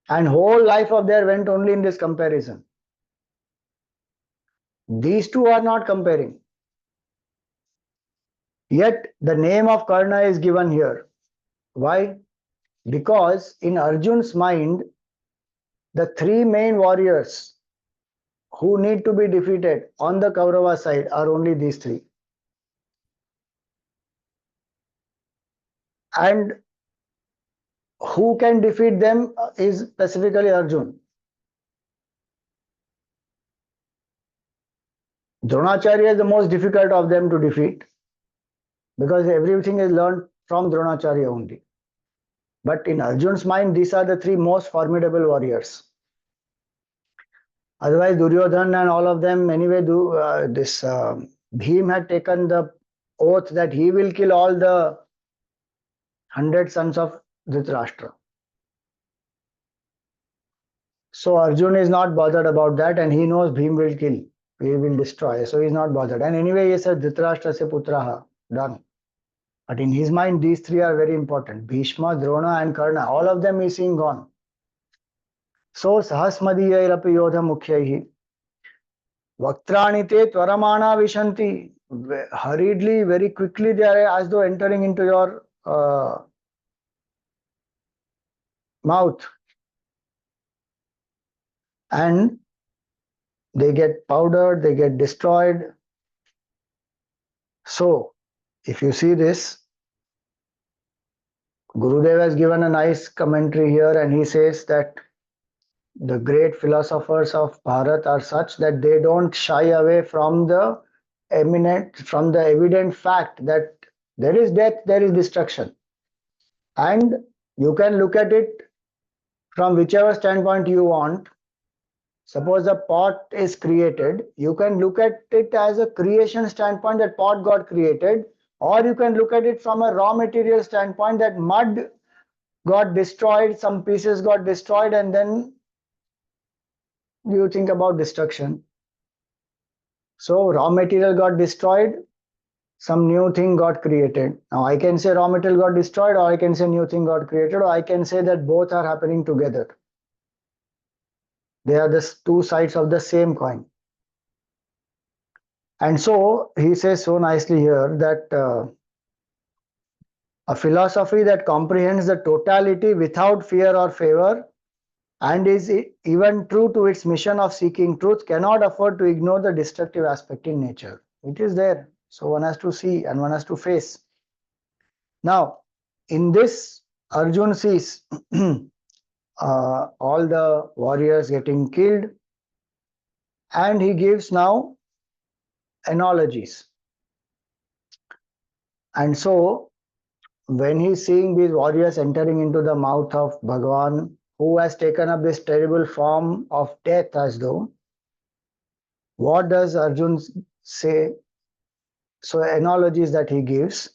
And whole life of theirs went only in this comparison. These two are not comparing. Yet the name of Karna is given here. Why? Because in Arjun's mind, the three main warriors who need to be defeated on the Kaurava side are only these three. And who can defeat them is specifically Arjun. Dronacharya is the most difficult of them to defeat because everything is learned from Dronacharya only. But in Arjun's mind, these are the three most formidable warriors. Otherwise, Duryodhan and all of them, anyway, Bhim had taken the oath that he will kill all the 100 sons of Dhritarashtra. So Arjun is not bothered about that, and he knows Bhim will kill, he will destroy. So he's not bothered. And anyway, he said Dhritarashtra se putraha, done. But in his mind, these three are very important. Bhishma, Drona, and Karna. All of them is seeing gone. So Sahasmadiyayrapi Yodha Mukhyaihi. Vaktrani te tvaramana vishanti. Hurriedly, very quickly, they are as though entering into your mouth. And they get powdered, they get destroyed. So, if you see this, Gurudev has given a nice commentary here, and he says that the great philosophers of Bharat are such that they don't shy away from the evident fact that there is death, there is destruction. And you can look at it from whichever standpoint you want. Suppose a pot is created, you can look at it as a creation standpoint, that pot got created, or you can look at it from a raw material standpoint, that mud got destroyed, some pieces got destroyed, and then you think about destruction. So raw material got destroyed, some new thing got created. Now I can say raw material got destroyed, or I can say new thing got created, or I can say that both are happening together. They are the two sides of the same coin. And so he says so nicely here that a philosophy that comprehends the totality without fear or favor and is even true to its mission of seeking truth cannot afford to ignore the destructive aspect in nature. It is there. So one has to see and one has to face. Now, in this, Arjun sees all the warriors getting killed, and he gives now analogies. And so, when he's seeing these warriors entering into the mouth of Bhagavan, who has taken up this terrible form of death as though, what does Arjun say? So, analogies that he gives.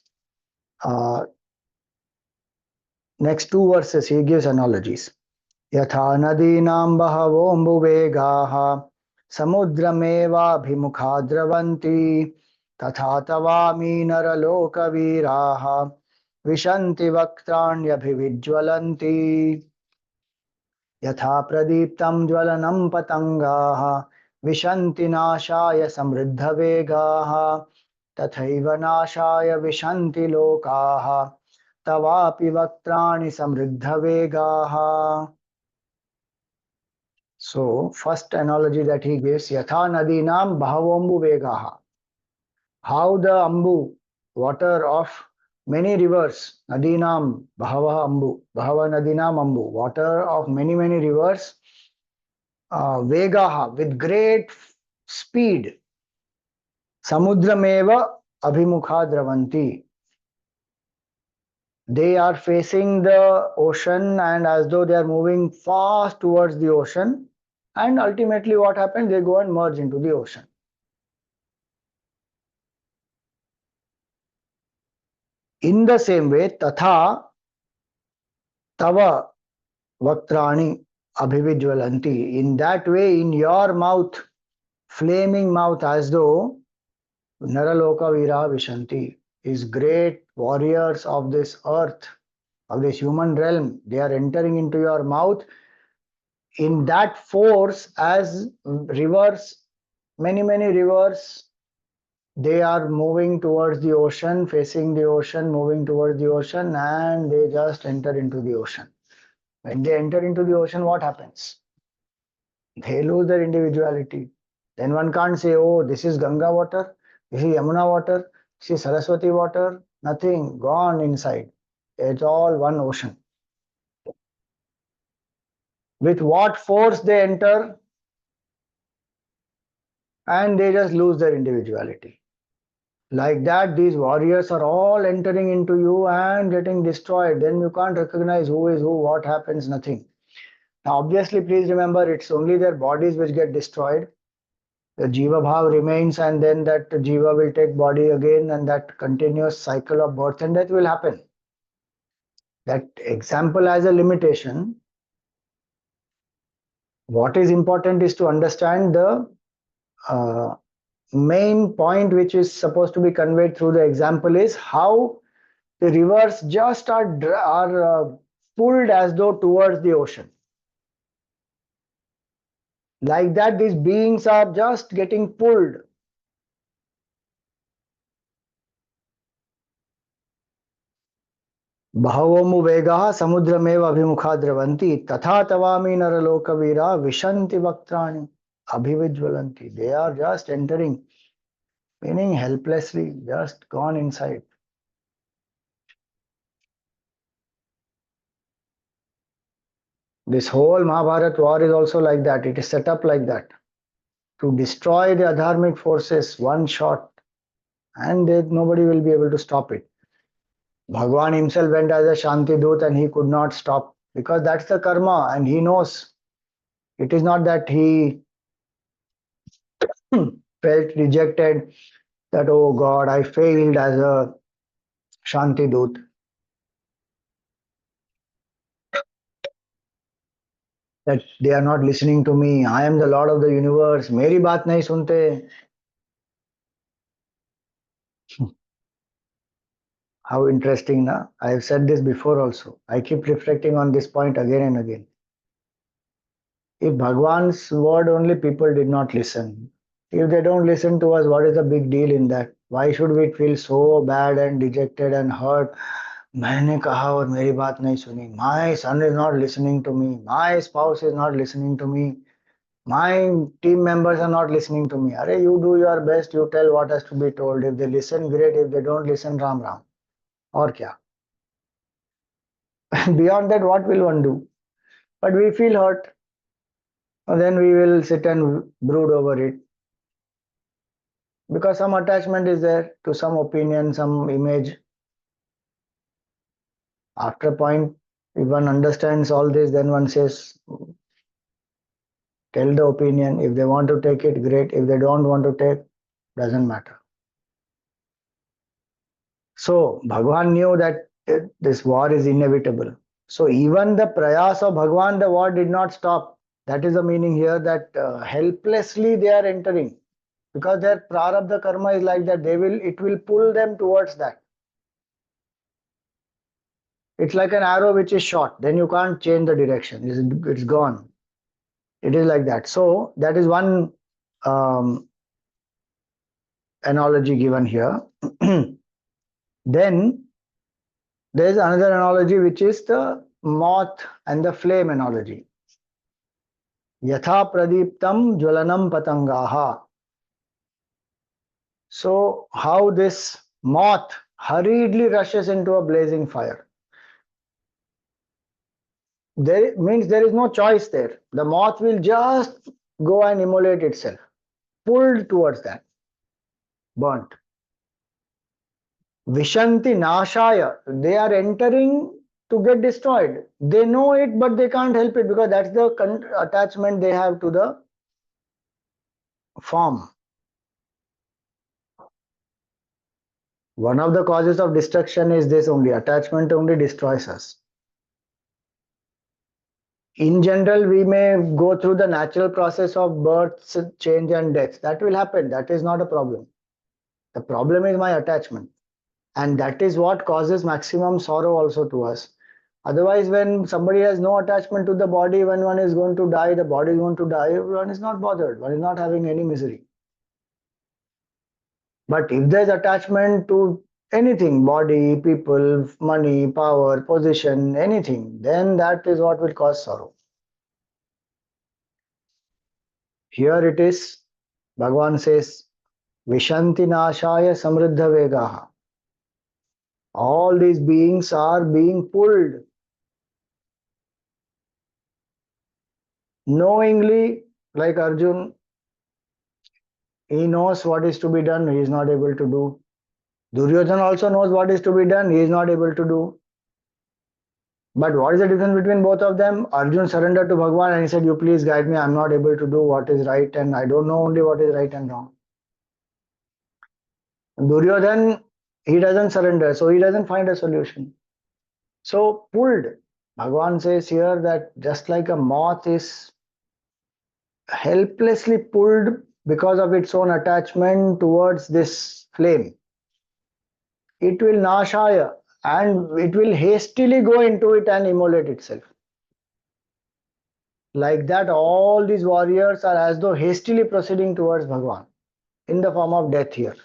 Next two verses, he gives analogies. यथा नदीनां बहवोऽम्बुवेगाः समुद्रमेवाभिमुखा द्रवन्ति तथा तवामी नरलोकवीराः विशन्ति वक्त्राण्यभिविज्वलन्ति यथा प्रदीप्तं ज्वलनं पतङ्गाः विशन्ति नाशाय समृद्धवेगाः तथैव नाशाय विशन्ति लोकाः तवापि वक्त्राणि समृद्धवेगाः. So, first analogy that he gives, Yatha Nadinam Bhavambu Vegaha. How the Ambu, water of many rivers, Nadinam Bhava Ambu, Bhava Nadinam Ambu, water of many, many rivers, Vegaha, with great speed, Samudrameva Abhimukha Dravanti. They are facing the ocean, and as though they are moving fast towards the ocean. And ultimately what happens? They go and merge into the ocean. In the same way, tatha tava vaktrani abhivijwalanti. In that way, in your mouth, flaming mouth, as though Naraloka Vira Vishanti, is great warriors of this earth, of this human realm. They are entering into your mouth in that force as rivers, many, many rivers. They are moving towards the ocean, facing the ocean, moving towards the ocean, and they just enter into the ocean. When they enter into the ocean, what happens? They lose their individuality. Then one can't say, oh, this is Ganga water, this is Yamuna water, this is Saraswati water. Nothing, gone inside. It's all one ocean. With what force they enter, and they just lose their individuality. Like that, these warriors are all entering into you and getting destroyed. Then you can't recognize who is who, what happens, nothing. Now, obviously, please remember, it's only their bodies which get destroyed. The Jiva Bhav remains, and then that Jiva will take body again, and that continuous cycle of birth and death will happen. That example has a limitation. What is important is to understand the main point which is supposed to be conveyed through the example is how the rivers just are pulled as though towards the ocean. Like that, these beings are just getting pulled. Bhavomu vegaha samudrameva abhimukha dravanti tatha tavami naralokavira vishanti vaktrani abhivijvalanti. They are just entering, meaning helplessly, just gone inside. This whole Mahabharat war is also like that. It is set up like that to destroy the adharmic forces, one shot, and nobody will be able to stop it. Bhagwan himself went as a Shanti Dut and he could not stop because that's the karma and he knows. It is not that he felt rejected, that oh God, I failed as a Shanti Dut. That they are not listening to me. I am the Lord of the universe. मेरी बात नहीं सुनते. How interesting, na? I have said this before also. I keep reflecting on this point again and again. If Bhagwan's word only people did not listen, if they don't listen to us, what is the big deal in that? Why should we feel so bad and dejected and hurt? मैंने कहा और मेरी बात नहीं सुनी. My son is not listening to me. My spouse is not listening to me. My team members are not listening to me. Arey, you do your best. You tell what has to be told. If they listen, great. If they don't listen, Ram Ram. Or kya? Beyond that, what will one do? But we feel hurt. And then we will sit and brood over it because some attachment is there to some opinion, some image. After a point, if one understands all this, then one says, tell the opinion. If they want to take it, great. If they don't want to take, doesn't matter. So Bhagwan knew that this war is inevitable. So even the prayas of Bhagwan, the war did not stop. That is the meaning here, that helplessly they are entering, because their prarabdha karma is like that. It will pull them towards that. It's like an arrow which is shot. Then you can't change the direction. It's gone. It is like that. So that is one analogy given here. Then there is another analogy which is the moth and the flame analogy. Yatha pradiptam jwalanam patangaha. So how this moth hurriedly rushes into a blazing fire. There means there is no choice there. The moth will just go and immolate itself, pulled towards that, burnt. Vishanti Nashaya, they are entering to get destroyed. They know it, but they can't help it because that's the attachment they have to the form. One of the causes of destruction is this only. Attachment only destroys us. In general, we may go through the natural process of birth, change, and death. That will happen. That is not a problem. The problem is my attachment. And that is what causes maximum sorrow also to us. Otherwise, when somebody has no attachment to the body, when one is going to die, the body is going to die, one is not bothered. One is not having any misery. But if there's attachment to anything, body, people, money, power, position, anything, then that is what will cause sorrow. Here it is, Bhagavan says, Vishanti Nashaya Samriddha Vegaha. All these beings are being pulled knowingly, like Arjun. He knows what is to be done, he is not able to do. Duryodhana also knows what is to be done, he is not able to do. But what is the difference between both of them? Arjun surrendered to Bhagwan and he said, you please guide me, I am not able to do what is right and I don't know only what is right and wrong. Duryodhana, he doesn't surrender, so he doesn't find a solution. So pulled. Bhagwan says here that just like a moth is helplessly pulled because of its own attachment towards this flame, it will nashaya and it will hastily go into it and immolate itself. Like that, all these warriors are as though hastily proceeding towards Bhagwan in the form of death here.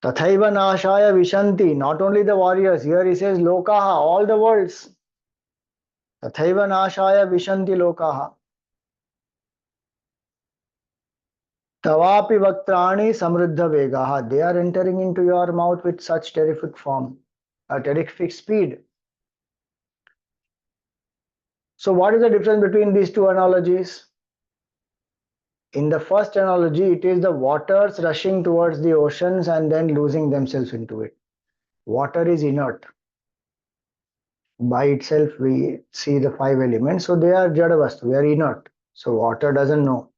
Tathaiva nashaya vishanti, not only the warriors, here he says lokaha, all the worlds. Tathaiva nashaya vishanti lokaha. Tavapi vaktrani samruddha vegaha. They are entering into your mouth with such terrific form, a terrific speed. So what is the difference between these two analogies? In the first analogy, it is the waters rushing towards the oceans and then losing themselves into it. Water is inert. By itself, we see the five elements. So they are jadavastu, they are inert. So water doesn't know.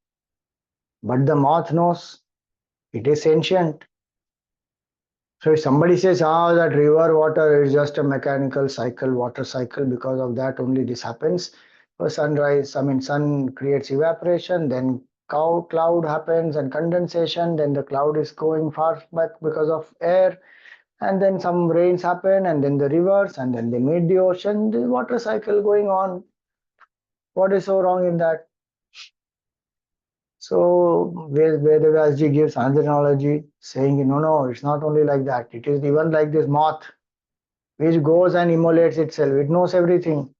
But the moth knows. It is sentient. So if somebody says, that river water is just a mechanical cycle, water cycle, because of that only this happens. Sun creates evaporation, then cloud happens and condensation, then the cloud is going far back because of air, and then some rains happen, and then the rivers, and then they meet the ocean, the water cycle going on. What is so wrong in that? So Vedavasji gives another analogy saying, no, no, it's not only like that. It is even like this moth which goes and immolates itself. It knows everything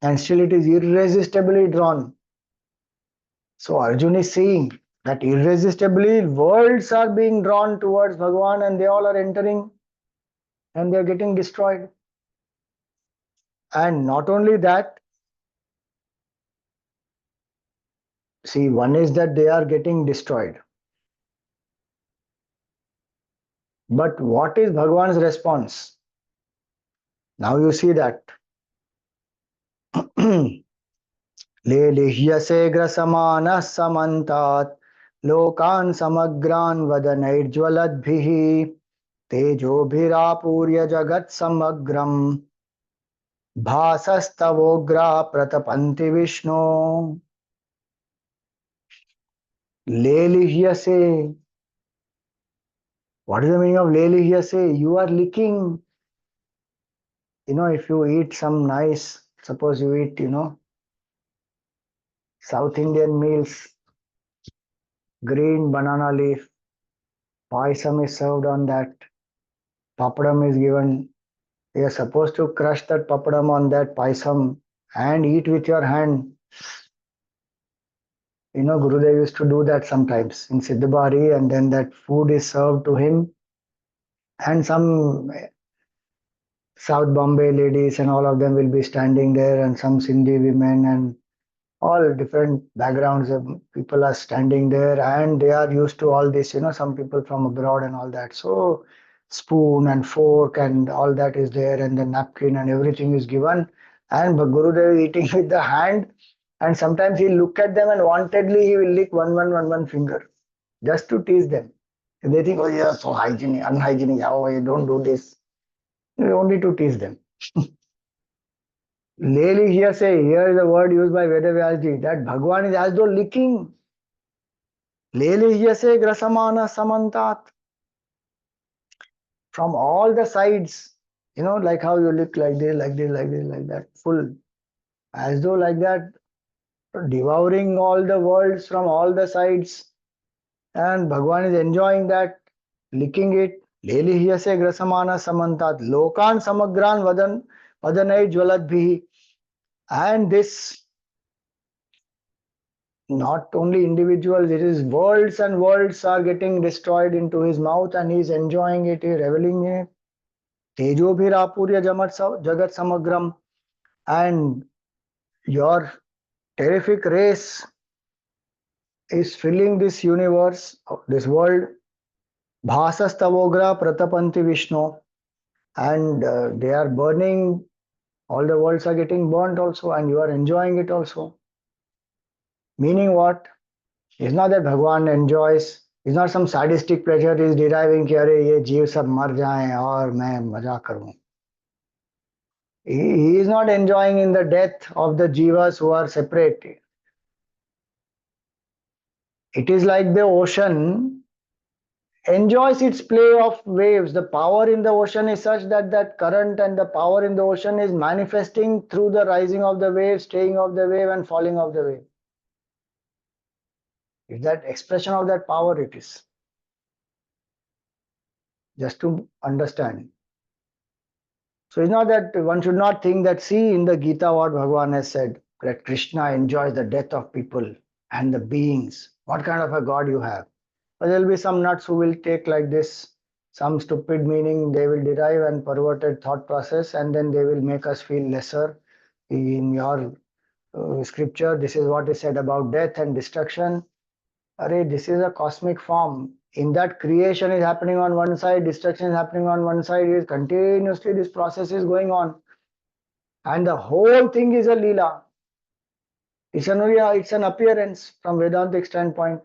and still it is irresistibly drawn. So Arjun is seeing that irresistibly worlds are being drawn towards Bhagavan and they all are entering and they are getting destroyed. And not only that, see, one is that they are getting destroyed. But what is Bhagavan's response? Now you see that. लेलिह्यसे ग्रसमानः समन्तात् लोकान् समग्रान् वदनैर्ज्वलद्भिः तेजोभिरापूर्य जगत्समग्रम् भासस्तवोग्राः प्रतपन्ति विष्णो लेलिह्यसे. What is the meaning of लेलिह्यसे? You are licking. If you eat some nice, suppose you eat, South Indian meals, green banana leaf, paisam is served on that, papadam is given. You are supposed to crush that papadam on that paisam and eat with your hand. Gurudev used to do that sometimes in Siddhabari, and then that food is served to him. And some South Bombay ladies and all of them will be standing there, and some Sindhi women and all different backgrounds of people are standing there, and they are used to all this, some people from abroad and all that. So spoon and fork and all that is there, and the napkin and everything is given, and Gurudev is eating with the hand, and sometimes he'll look at them and wantedly he will lick one finger just to tease them. And they think, oh yeah, so hygienic, unhygienic, oh you don't do this. Only to tease them. Leli here say, here is the word used by Vedavyasji, that Bhagwan is as though licking. Leli here say grasamana samantat. From all the sides, like how you lick like this, like this, like this, like that, full. As though like that, devouring all the worlds from all the sides. And Bhagwan is enjoying that, licking it. Leli here say grasamana samantat. Lokan samagran vadanai jwaladbhi. And this, not only individuals, it is worlds and worlds are getting destroyed into his mouth and he is enjoying it, he is reveling in it. Tejo bhir apurya jagat samagram. And your terrific race is filling this universe, this world. Bhasas tavogra pratapanti Vishnu. And they are burning, all the worlds are getting burnt also, and you are enjoying it also. Meaning what? It's not that Bhagwan enjoys, it's not some sadistic pleasure he is deriving कि अरे ये जीव सब मर जाएं और मैं मजा करूं. He is not enjoying in the death of the jivas who are separate. It is like the ocean enjoys its play of waves. The power in the ocean is such that that current and the power in the ocean is manifesting through the rising of the wave, staying of the wave and falling of the wave. It's that expression of that power it is. Just to understand. So it's not that one should not think that, see in the Gita what Bhagavan has said, that Krishna enjoys the death of people and the beings. What kind of a God you have? But there will be some nuts who will take like this, some stupid meaning they will derive and perverted thought process, and then they will make us feel lesser. In your scripture, this is what is said about death and destruction. Array, this is a cosmic form. In that creation is happening on one side, destruction is happening on one side, is continuously this process is going on. And the whole thing is a Leela. It's an appearance from Vedantic standpoint.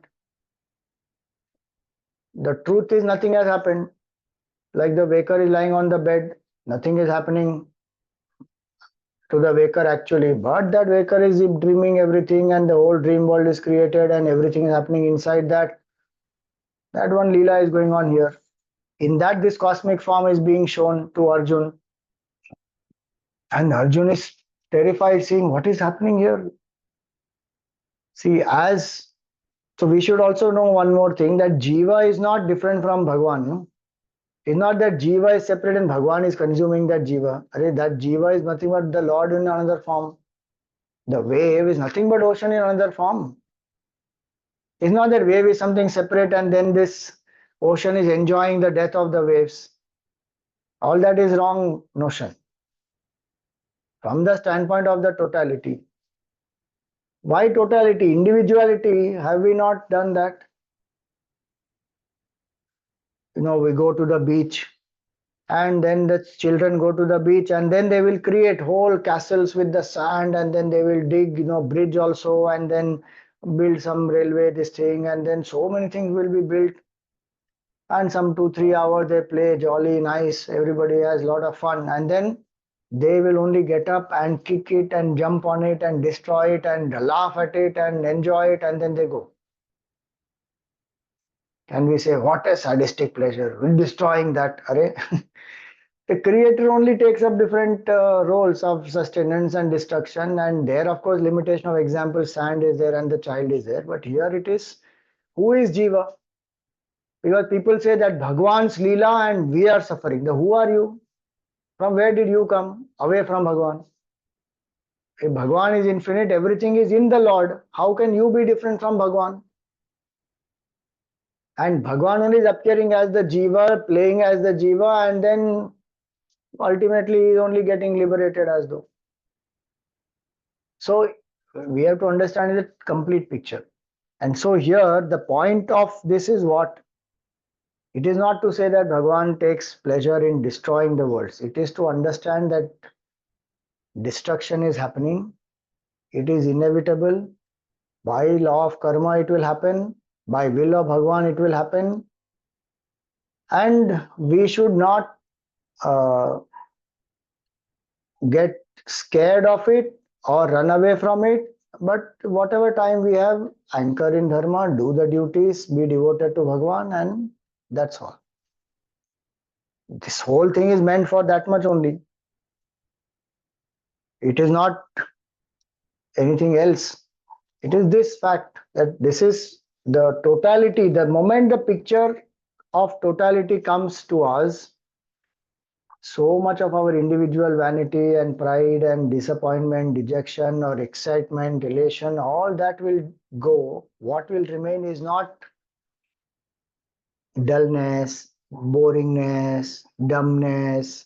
The truth is nothing has happened. Like the baker is lying on the bed, nothing is happening. to the waker actually, but that waker is dreaming everything and the whole dream world is created and everything is happening inside that. That one Leela is going on here. In that, this cosmic form is being shown to Arjun, and Arjun is terrified seeing what is happening here. See, as so we should also know one more thing, that Jiva is not different from Bhagwan. No? It's not that Jiva is separate and Bhagwan is consuming that Jiva. That Jiva is nothing but the Lord in another form. The wave is nothing but ocean in another form. It's not that wave is something separate and then this ocean is enjoying the death of the waves. All that is wrong notion. From the standpoint of the totality. Why totality? Individuality, have we not done that? We go to the beach and then the children go to the beach and then they will create whole castles with the sand and then they will dig, bridge also and then build some railway, this thing, and then so many things will be built. And some 2 3 hours they play jolly nice, everybody has a lot of fun, and then they will only get up and kick it and jump on it and destroy it and laugh at it and enjoy it and then they go. Can we say what a sadistic pleasure in destroying that? The creator only takes up different roles of sustenance and destruction, and there of course limitation of example, sand is there and the child is there, but here it is, who is Jiva? Because people say that Bhagwan's Leela and we are suffering. The who are you? From where did you come? Away from Bhagwan. If Bhagwan is infinite, everything is in the Lord. How can you be different from Bhagwan? And Bhagwan only is appearing as the Jiva, playing as the Jiva, and then ultimately he is only getting liberated as though. So we have to understand the complete picture. And so here the point of this is what? It is not to say that Bhagwan takes pleasure in destroying the worlds. It is to understand that destruction is happening. It is inevitable. By law of karma it will happen. By will of Bhagwan it will happen. And we should not uh, get scared of it or run away from it. But whatever time we have, anchor in dharma, do the duties, be devoted to Bhagwan, and that's all. This whole thing is meant for that much only. It is not anything else. It is this fact that this is the totality. The moment the picture of totality comes to us, so much of our individual vanity and pride and disappointment, dejection or excitement, elation, all that will go. What will remain is not dullness, boringness, dumbness.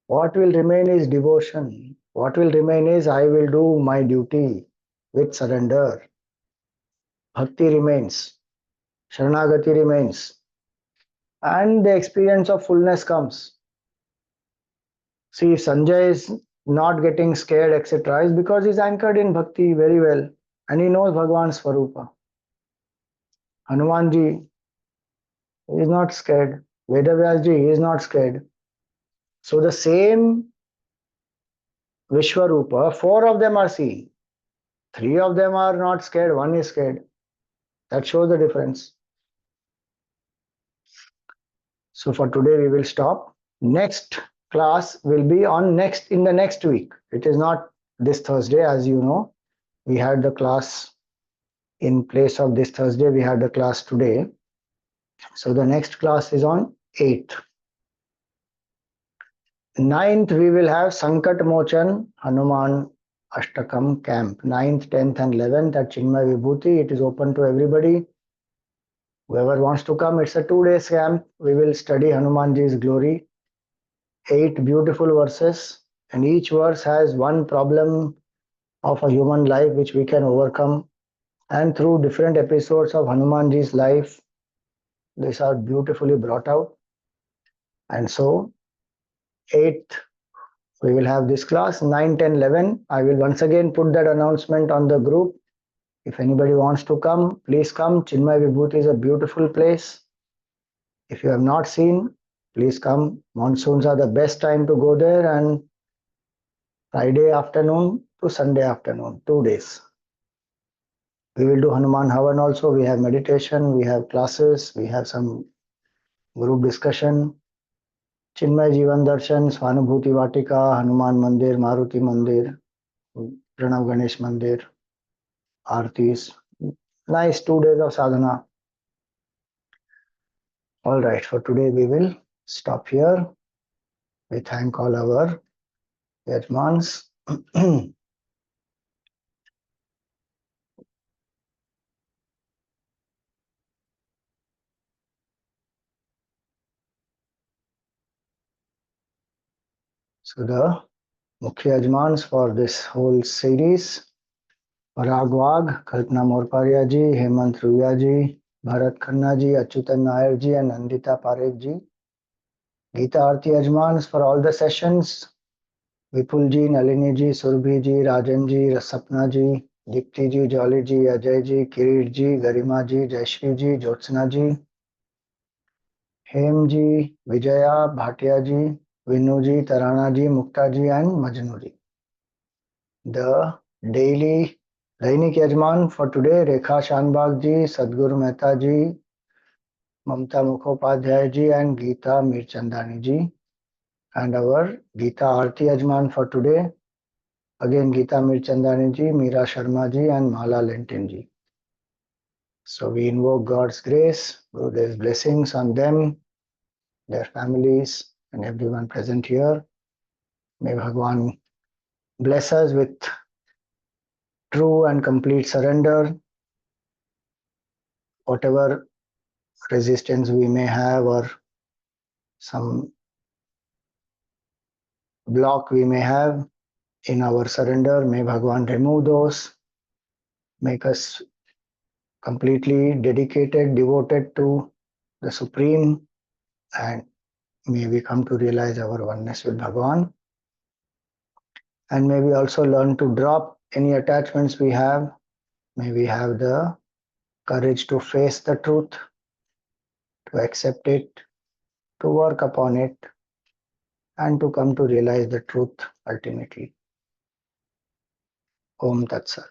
What will remain is devotion. What will remain is I will do my duty with surrender. Bhakti remains, Sharanagati remains, and the experience of fullness comes. See, if Sanjay is not getting scared, etc., is because he's anchored in bhakti very well and he knows Bhagwan's Swarupa. Hanumanji is not scared. Vedavyasji is not scared. So the same Vishwarupa, four of them are seeing. Three of them are not scared, one is scared. That shows the difference. So for today we will stop. Next class will be on in the next week. It is not this Thursday, as you know. We had the class in place of this Thursday. We had the class today. So the next class is on 8th. 9th we will have Sankat Mochan Hanuman Ashtakam camp. 9th, 10th and 11th at Chinmay Vibhuti. It is open to everybody. Whoever wants to come, it's a 2 day camp. We will study Hanumanji's glory. 8 beautiful verses, and each verse has one problem of a human life which we can overcome. And through different episodes of Hanumanji's life, these are beautifully brought out. And so 8th we will have this class. 9, 10, 11 I will once again put that announcement on the group. If anybody wants to come, please come. Chinmay Vibhuti is a beautiful place. If you have not seen, please come. Monsoons are the best time to go there, and Friday afternoon to Sunday afternoon, 2 days. We will do Hanuman Havan also. We have meditation, we have classes, we have some group discussion. Chinmay Jivan Darshan, Swanubhuti Vatika, Hanuman Mandir, Maruti Mandir, Pranav Ganesh Mandir, Aartis. Nice 2 days of sadhana. All right, for today we will stop here. We thank all our Yajmans. So the Mukhya Yajmans for this whole series, Parag Wagh, Kalpana Morparia ji, Hemant Ruya ji, Bharat Khanna ji, Achyutan Nair ji, and Nandita Parekh ji. Geeta Aarti Yajmans for all the sessions, Vipul ji, Nalini ji, Surbhi ji, Rajan ji, Sapna ji, Dipti ji, Jolly ji, Ajay ji, Kirit ji, Garima ji, Jayashri ji, Jyotsna ji, Hem ji, Vijaya, Bhatia ji, Vinu ji, Tarana ji, Mukta ji, and Majnu ji. The daily Dainik Yajman for today, Rekha Shanbag ji, Sadguru Mehta ji, Mamta Mukhopadhyay ji, and Geeta Mirchandani ji. And our Geeta Aarti Yajman for today, again Geeta Mirchandani ji, Meera Sharma ji, and Mala Lentin ji. So we invoke God's grace, Gurudev's blessings on them, their families, and everyone present here. May Bhagwan bless us with true and complete surrender. Whatever resistance we may have or some block we may have in our surrender, may Bhagwan remove those, make us completely dedicated, devoted to the Supreme, and may we come to realize our oneness with Bhagwan. And may we also learn to drop any attachments we have. May we have the courage to face the truth, to accept it, to work upon it, and to come to realize the truth ultimately. Om Tat Sat.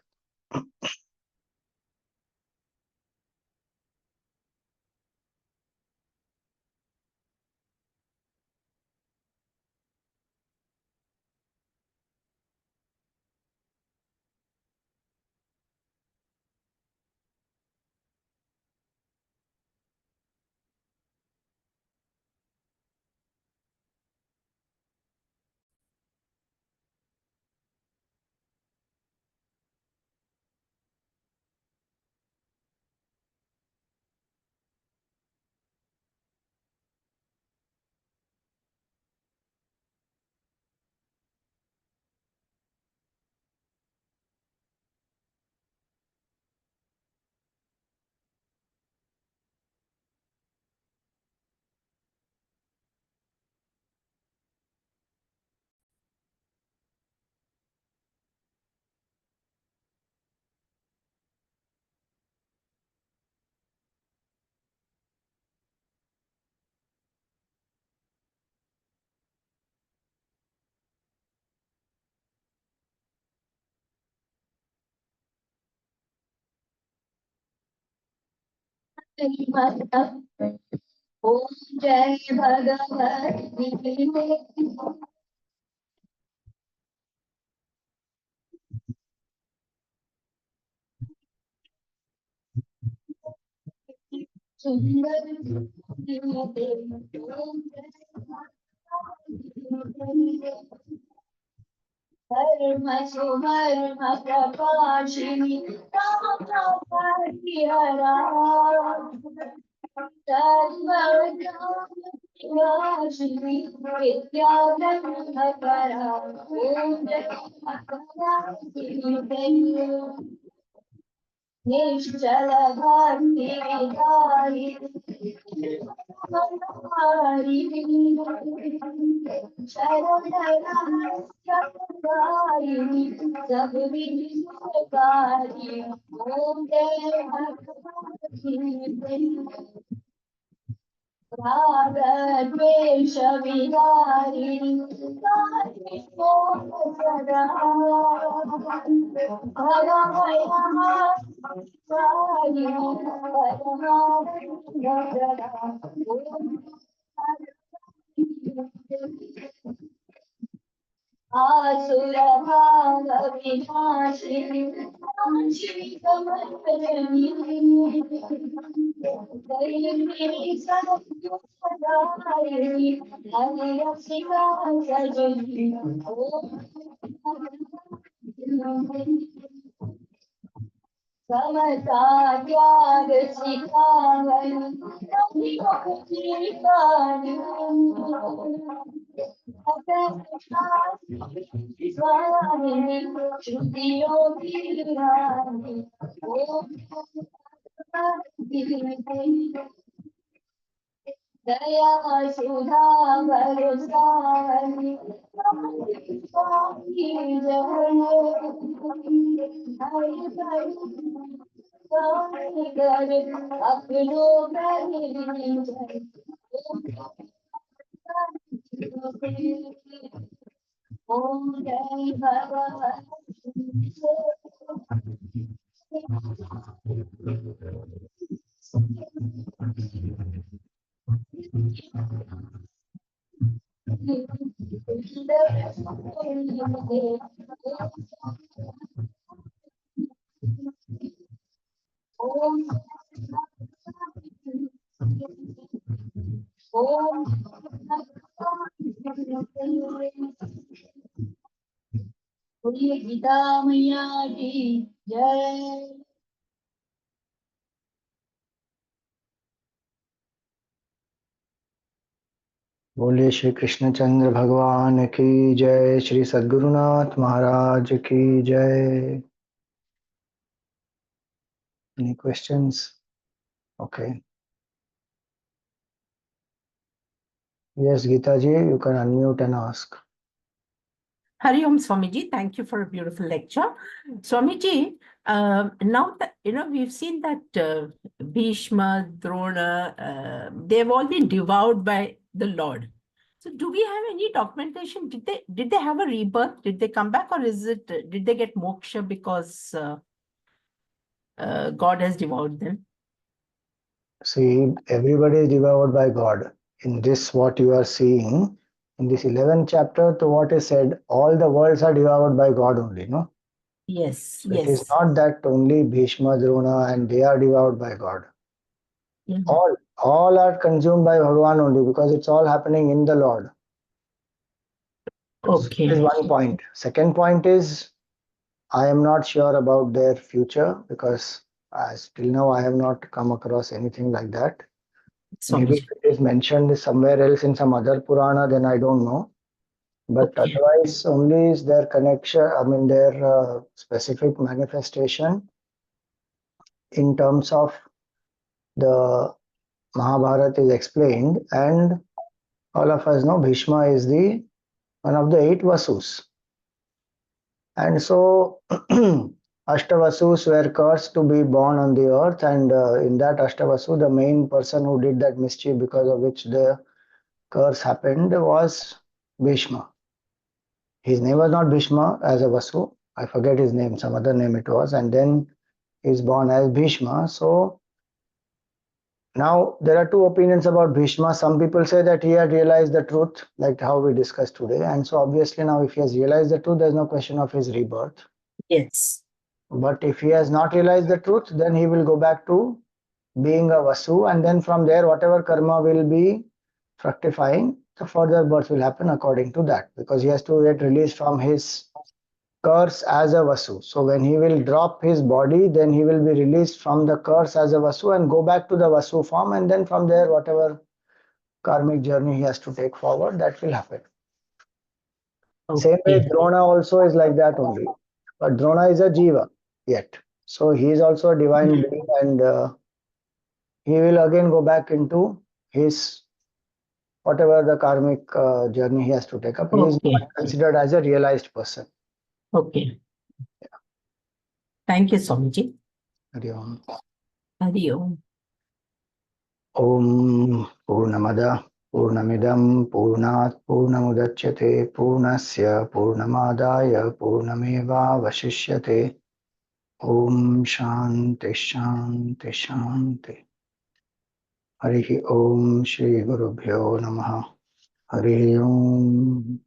Om Jai Bhagavati Sundar Dharma Sumarma Prabhashini Rama Sarvadhyashini Vidyanandhakara Om Jai निश्चल भक्ति विधारी शरणदारिणी सब विघ्नकारी ओम जय भगवती रागद्वेष विदारिणि आसुरभाव विनाशिनि समर्पयामि दैवी सदायिनि हरिरसिका सजनि समता त्याग सिखावनि मुक्ति स्वामिनि श्रुति योगी दया सुधा भरसावनि स्वामी जय अपनो ओम जय भगवत ओम ओम बोलिए गीता मैया की जय। बोलिए श्री कृष्णचंद्र भगवान की जय, श्री सद्गुरुनाथ महाराज की जय। Any questions? Okay. Yes, Geeta ji, you can unmute and ask. Hari Om Swamiji, thank you for a beautiful lecture. Swamiji, now that we've seen that Bhishma, Drona, they've all been devoured by the Lord. So, do we have any documentation? Did they have a rebirth? Did they come back, or did they get moksha because God has devoured them? See, everybody is devoured by God. In this, what you are seeing, in this 11th chapter, to what is said, all the worlds are devoured by God only, no? Yes, So yes. it is not that only Bhishma, Drona, and they are devoured by God. Mhm. All are consumed by Bhagavan only, because it's all happening in the Lord. Okay. That is one point. Second point is, I am not sure about their future, because till now I have not come across anything like that. Maybe if it is mentioned somewhere else in some other Purana, then I don't know. But Okay. otherwise, only is their connection, their specific manifestation in terms of the Mahabharata is explained, and all of us know Bhishma is one of the 8 Vasus. And so Ashtavasus were cursed to be born on the earth, and in that Ashtavasu, the main person who did that mischief because of which the curse happened was Bhishma. His name was not Bhishma as a Vasu, I forget his name, some other name it was, and then he's born as Bhishma. So now there are two opinions about Bhishma. Some people say that he had realized the truth, like how we discussed today, and so obviously now if he has realized the truth, there's no question of his rebirth. Yes. But if he has not realized the truth, then he will go back to being a Vasu, and then from there whatever karma will be fructifying, the further birth will happen according to that, because he has to get released from his curse as a Vasu. So when he will drop his body, then he will be released from the curse as a Vasu and go back to the Vasu form, and then from there whatever karmic journey he has to take forward, that will happen. Same way Drona also is like that only. But Drona is a Jiva yet. So he is also a divine being, and he will again go back into his whatever the karmic journey he has to take up. He is not considered as a realized person. Okay. Thank you, Swamiji. Hari Om. Hari Om. Om Purnamada Purnamidam Purnat Purnamudachyate Purnasya Purnamadaya Purnameva Vashishyate. Om Shanti Shanti Shanti. Harihi Om Shri Gurubhyo Namaha. Harihi Om.